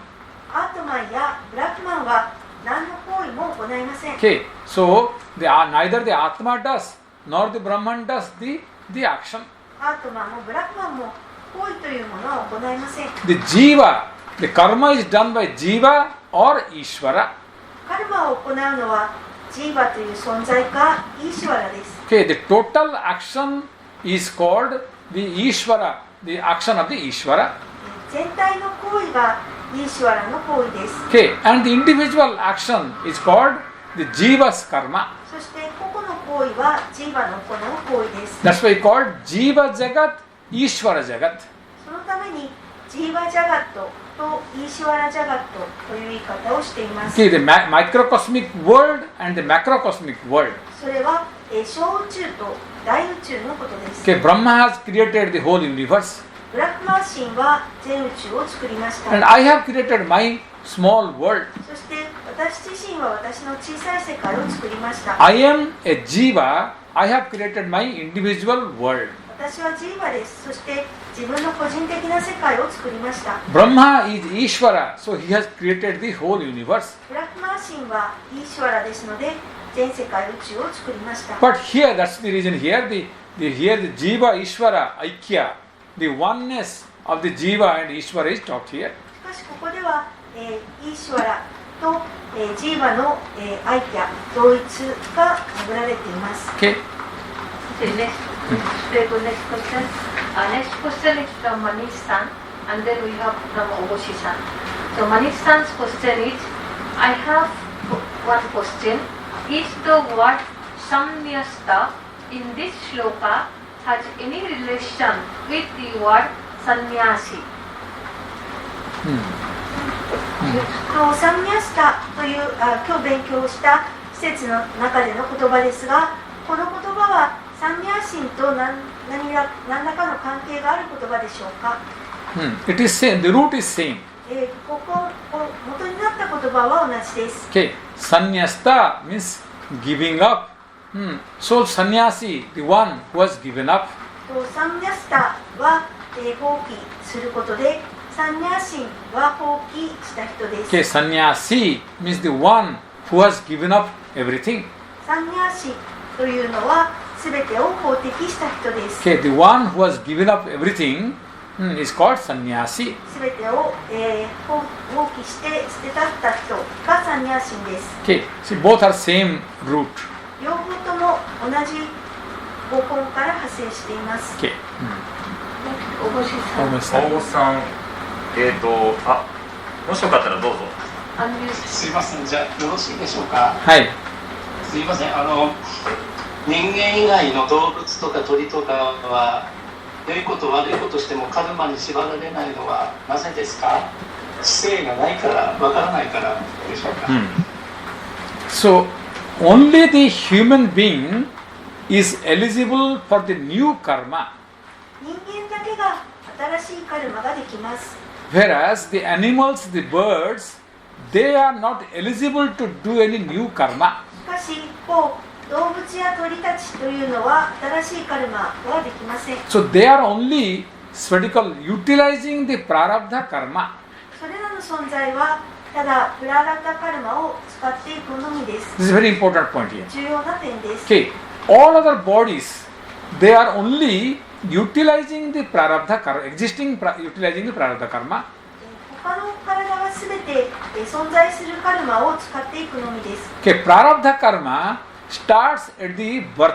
アートマンやブラックマンは何の行為も行いません。 Okay, so neither the Atma does nor the Brahman does the action. アートマンもブラックマンも行為というものを行いません。 The Jiva, the karma is done by Jiva or Ishvara. カルマを行うのはジーバという存在かイーシュワラです。 Okay, the total action is called the Ishvara, the action of the Ishvara. 全体の行為がイーシュワラの行為です。 Okay, and the individual action is called the Jiva's karma. そして個々の行為はジーバの行う行為です。 That's why called Jiva Jagat, Ishvara Jagat. そのためにジーバジャガットとイーシュワラジャガットという言い方をしています。 Okay, the microcosmic world and the macrocosmic world. それは小宇宙と大宇宙のことです。 Okay, Brahma has created the whole universe. ブラックマーシンは全宇宙を作りました。 And I have created my small world. そして私自身は私の小さい世界を作りました。 I am a Jiva. I have created my individual world. 私はジーバです。そして自分の個人的な世界を作りました。 Brahma is Ishvara, so he has created the whole universe. ブラックマーシンはイーシュワラですので全世界宇宙を作りました。 But here, that's the reason here, the Jiva Ishvara Aikya, the oneness of the Jiva and Ishvara is taught here. しかしここでは、イーシュワラと、ジーバの、アイキャ同一が述べられています。 Okay. Okay, next question. Next question is from Manish-san, and then we have from Oboshi-san. So Manish-san's question is, I have one question. Is the word Samnyasta in this shloka has any relation with the word sannyasi? サムニャスタという今日勉強した施設の中での言葉ですが、この言葉はサンニャシンと何らかの関係がある言葉でしょうか。 It is same. The root is same. ここ元になった言葉は同じです。 Okay. Sannyasta means giving up. So sannyasi, the one who has given up. サムニャスタは、放棄することで、サンニャシンは放棄した人です。 Okay. Sannyasi means the one who has given up everything. サンニャシというのはすべてを放棄した人です。 Okay. The one who has given up everything is called sannyasi. すべてを、放棄して捨てたった人がサンニャシンです。 Okay. See, both are same root. 両方とも同じ語根から派生しています。 Okay. Oboshi-san. 大越さん、もしよかったらどうぞ。すいません、じゃあよろしいでしょうか。はい。すいません、人間以外の動物とか鳥とかは良いこと悪いことしてもカルマに縛られないのはなぜですか？知性がないからわからないからでしょうか。So only the human being is eligible for the new karma. 人間だけが新しいカルマができます。 Whereas the animals, the birds, they are not eligible to do any new karma. しかし一方、動物や鳥たちというのは新しいカルマはできません。 So they are only what you call utilizing the prarabdha karma. それらの存在はただプララブダカルマを使っていくのみです。 This is a very important point here. 重要な点です。 Okay, all other bodies, they are only utilizing the prarabdha karma, utilizing the prarabdha karma. 他の体はすべて存在するカルマを使っていくのみです。 Okay, prarabdha karma starts at the birth,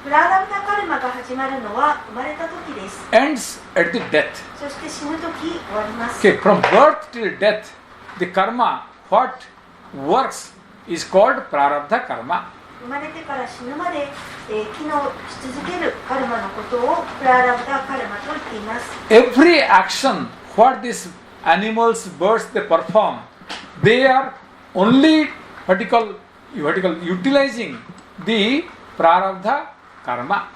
プララブダカルマが始まるのは生まれた時です。 ends at the death. そして死ぬ時終わります。 Okay, from birth till death, the karma, what works is called prarabdha karma. 生まれてから死ぬまで、機能し続けるカルマのことをプララブダカルマと言っています。 Every action what these animals, birds, they perform, they are only vertical utilizing the prarabdha karma.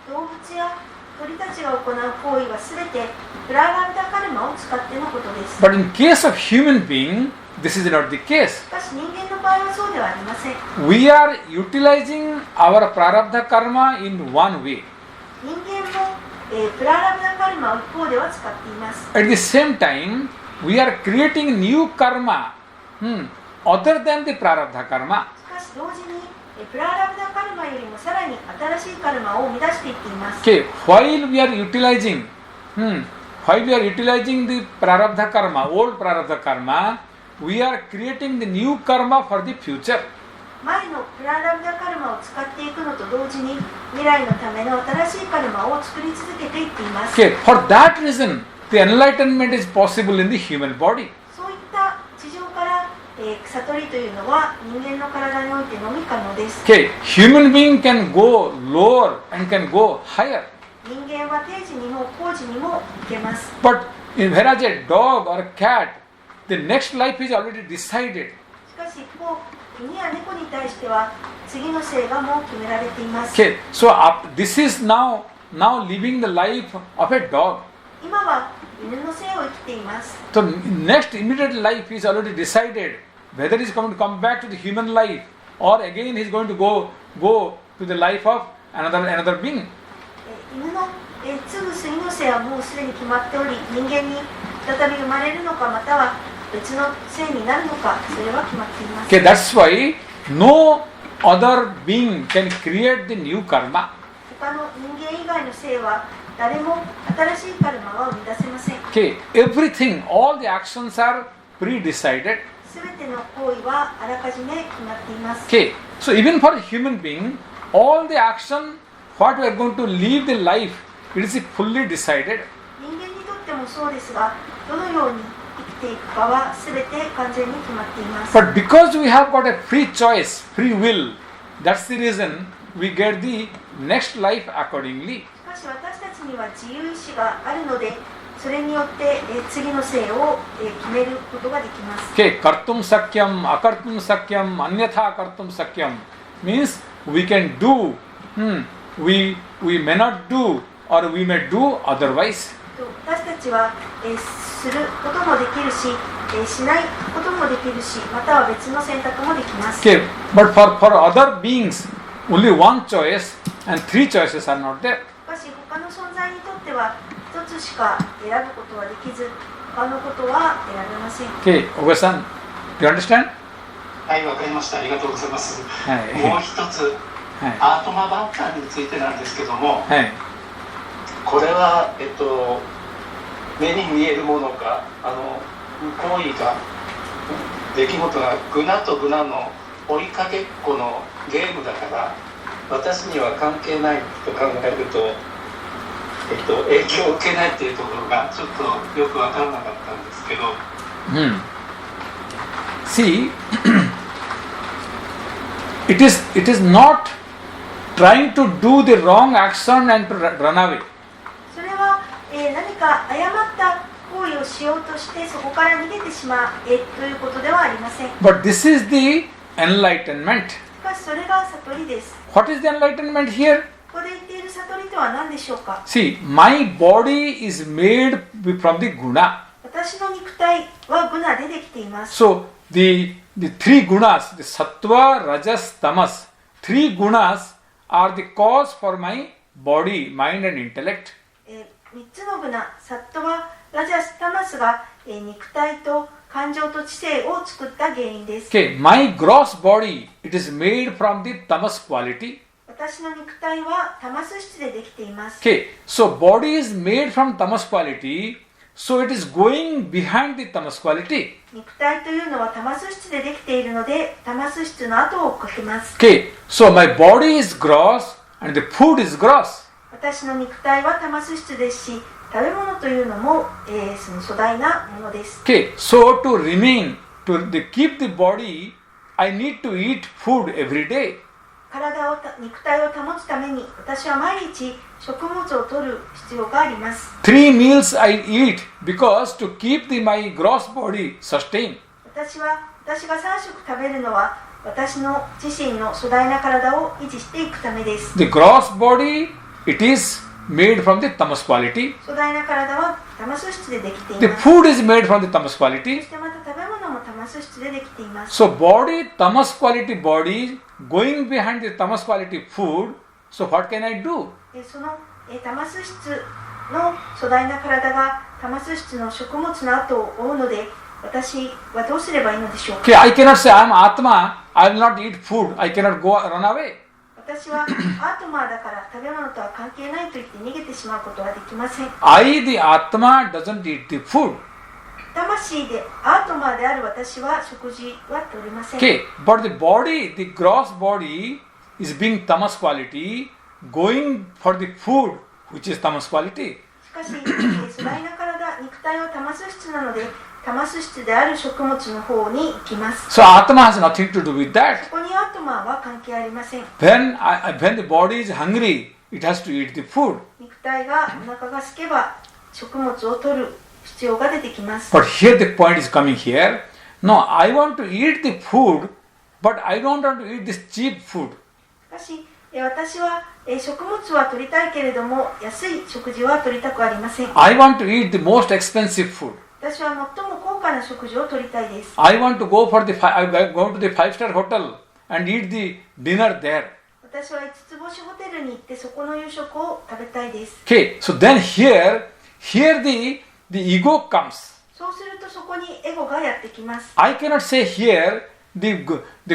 動物や鳥たちが行う行為はすべてプララブダカルマを使ってのことです。 But in case of human being, this is not the case. しかし人間の場合はそうではありません。 We are utilizing our prarabdha karma in one way. 人間も、プララブダカルマを一方では使っています。 At the same time, we are creating new karma other than the prarabdha karma. しかし同時にプララブダカルマよりもさらに新しいカルマを生み出していっています。 Okay, while we are utilizing the prarabdha karma, old prarabdha karma, we are creating the new karma for the future. 前のプララブダカルマを使っていくのと同時に未来のための新しいカルマを作り続けていっています。 Okay, for that reason, the enlightenment is possible in the human body. そういった地上から、悟りというのは人間の体においてのみ可能です。 Okay, human being can go lower and can go higher. 人間は定時にも高時にも行けます。 But whereas a dog or a cat, the next life is already decided. しかし一方、犬や猫に対しては次の生がもう決められています。 Okay, so this is now living the life of a dog. 今は犬の生を生きています。 So next immediate life is already decided whether he's going to come back to the human life or again he's going to go to the life of another being. 犬の継ぐ次の生はもうすでに決まっており、人間に再び生まれるのかまたは別の生になるのか、それは決まっています。 Okay, that's why no other being can create the new karma. 他の人間以外の生は誰も新しいカルマは生み出せません。 Okay, everything, all the actions are pre-decided. すべての行為はあらかじめ決まっています。 Okay, so even for a human being, all the action, what we are going to live the life, it is fully decided. 人間にとってもそうですが、どのように生きていくかはすべて完全に決まっています。 But because we have got a free choice, free will, that's the reason we get the next life accordingly. しかし私たちには自由意志があるので、それによって次の生を決めることができます。 Okay, kartum sakyam, akartum sakyam, anyatha kartum sakyam means we can do, we may not do or we may do otherwise. 私たちはすることもできるし、しないこともできるし、または別の選択もできます。 Okay, but for other beings, only one choice and three choices are not there. しかし他の存在にとっては一つしか選ぶことはできず、他のことは選べません。 Okay, Oga-san, do you understand? はい、わかりました。ありがとうございます。はい。もう一つ、アートマバンカーについてなんですけども、これは、目に見えるものか、行為か、出来事がグナとグナの追いかけっこのゲームだから、私には関係ないと考えると、影響を受けないっていうところがちょっとよく分からなかったんですけど。See, it is not trying to do the wrong action and to run away. それは、何か誤った行為をしようとしてそこから逃げてしまう、ということではありません。 But this is the enlightenment. しかしそれが悟りです。 What is the enlightenment here? ここで言っている悟りとは何でしょうか。 See, my body is made from the guna. 私の肉体はグナでできています。 So the three gunas, the sattva, rajas, tamas, three gunas are the cause for my body, mind and intellect. 3つのグナ、サットワ、ラジャス、タマスが、肉体と感情と知性を作った原因です。 Okay, my gross body, it is made from the tamas quality. 私の肉体はタマス質でできています。 Okay, so body is made from tamas quality, so it is going behind the tamas quality. 肉体というのはタマス質でできているので、タマス質の後を追っかけます。 Okay, so my body is gross and the food is gross. 私の肉体はタマス質ですし、食べ物というのも、その粗大なものです。 Okay, so to remain, to keep the body, I need to eat food every day. 肉体を保つために私は毎日食物を取る必要があります。 3 meals I eat because to keep my gross body sustained. 私が3食食べるのは私の自身の粗大な体を維持していくためです。 The gross body, it is made from the tamas quality. 粗大な体はタマス質でできてい The ます。 food is made from the tamas quality. そしてまた食べ物もタマス質でできています。 So body, tamas quality body, going behind the tamas quality food. So what can I do? そのタマス質の粗大な体がタマス質の食物の後を追うので、私はどうすればいいのでしょうか。 Okay, I cannot say I am Atma, I will not eat food, I cannot go run away. 私はアートマーだから食べ物とは関係ないと言って逃げてしまうことはできません。 I, the Atma, doesn't eat the food. 魂でアートマーである私は食事は取れません。 Okay, but the body, the gross body is being tamas quality, going for the food which is tamas quality. しかし、粗大な体、肉体はタマス質なので、タマス質である食物の方に行きます。 So Atma has nothing to do with that. そこにアートマーは関係ありません。 When the body is hungry, it has to eat the food. 肉体がお腹が空けば食物を取る必要が出てきます。 But here the point is coming here. No, I want to eat the food, but I don't want to eat this cheap food. しかし、私は食物は取りたいけれども安い食事は取りたくありません。 I want to eat the most expensive food. 私は最も高価な食事を取りたいです。 I want to go to the 5-star hotel and eat the dinner there. 私は5つ星ホテルに行ってそこの夕食を食べたいです。 Okay, so then here the ego comes. そうするとそこにエゴがやってきます。 I cannot say here the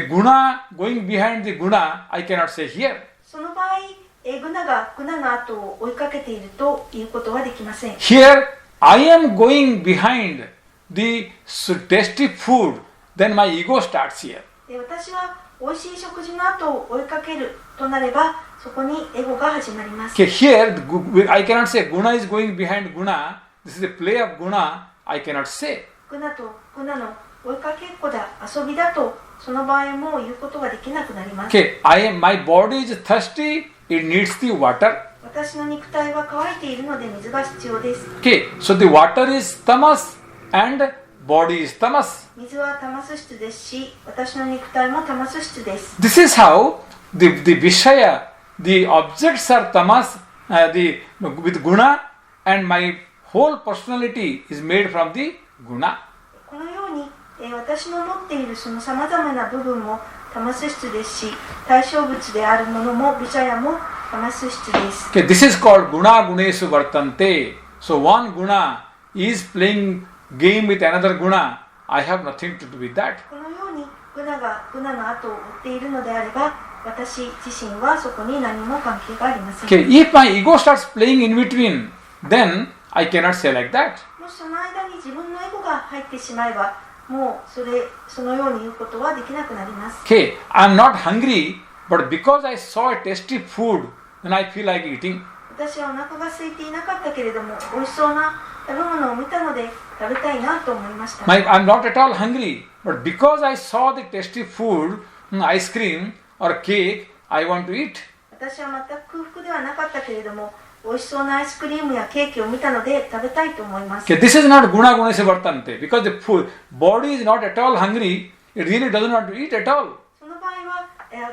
guna going behind the guna. I cannot say here. その場合、グナがグナの後を追いかけているということはできません。 Here I am going behind the tasty food. Then my ego starts here. 私は美味しい食事の後を追いかけるとなれば、そこにエゴが始まります。 Okay, here I cannot say guna is going behind guna. This is the play of guna. I cannot say. グナとグナの追いかけっこだ、遊びだと、その場合も言うことができなくなります。 Okay, my body is thirsty. It needs the water. 私の肉体は乾いているので水が必要です。 Okay, so the water is tamas and body is tamas. 水はタマス質ですし、私の肉体もタマス質です。 This is how the Vishaya, the objects are tamas, with guna, and my whole personality is made from the guna. このように、私の持っているそのさまざまな部分もタマス質ですし、対象物であるものもビシャヤもタマス質です。 Okay, this is called guna gunesu vartante. So one guna is playing game with another guna. I have nothing to do with that. このようにグナがグナの後を追っているのであれば、私自身はそこに何も関係がありません。 Okay, if my ego starts playing in between, then I cannot say like that. もしその間に自分のエゴが入ってしまえば、もうそのように言うことはできなくなります。 Okay, I'm not hungry, but because I saw a tasty food, then I feel like eating. 私はお腹が空いていなかったけれども、美味しそうな食べ物を見たので食べたいなと思いました。 I'm not at all hungry, but because I saw the tasty food, ice cream or cake, I want to eat. 私は全く空腹ではなかったけれども、美味しそうなアイスクリームやケーキを見たので食べたいと思います。 Okay, this is not guna gunese vartante, because the body is not at all hungry, it really doesn't want to eat at all. その場合は、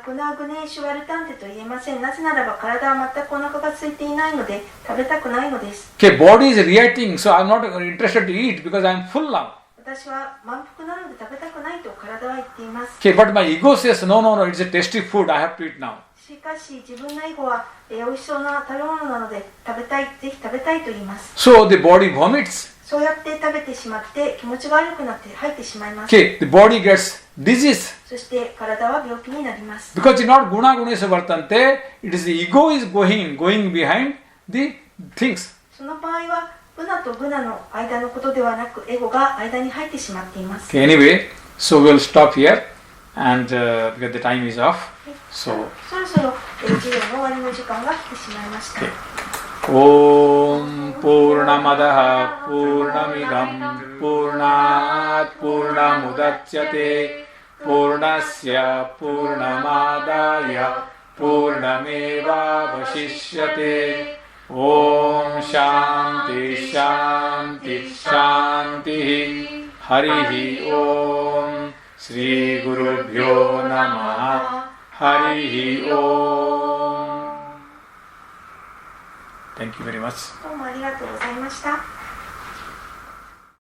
グナグネーシュワルタンテと言えません。なぜならば体は全くお腹が空いていないので食べたくないのです。 Okay, body is reacting, so I'm not interested to eat because I'm full now. 私は満腹なので食べたくないと体は言っています。 Okay, but my ego says, no, it's a tasty food, I have to eat now. しかし自分のエゴは、美味しそうな食べ物なので食べたい、ぜひ食べたいと言います。 So the body vomits. そうやって食べてしまって気持ちが悪くなって吐いてしまいます。 Okay, the body gets disease. そして体は病気になります。 Because it's not guna gunese vartante, it is the ego is going behind the things. その場合はグナとグナの間のことではなくエゴが間に入ってしまっています。 Okay, anyway, so we'll stop here and because the time is off. So, そろそろ授業の終わりの時間が来てしまいました。 Om Purnamadaha Purnamidam Purnat Purnamudachyate Purnasya Purnamadaya पूर्णमेवावशिष्यते। ओम शांति शांति शांति। हरि ओम। श्री गुरुभ्यो नमः। हरि ओम। Thank you very much. どうもありがとうございました。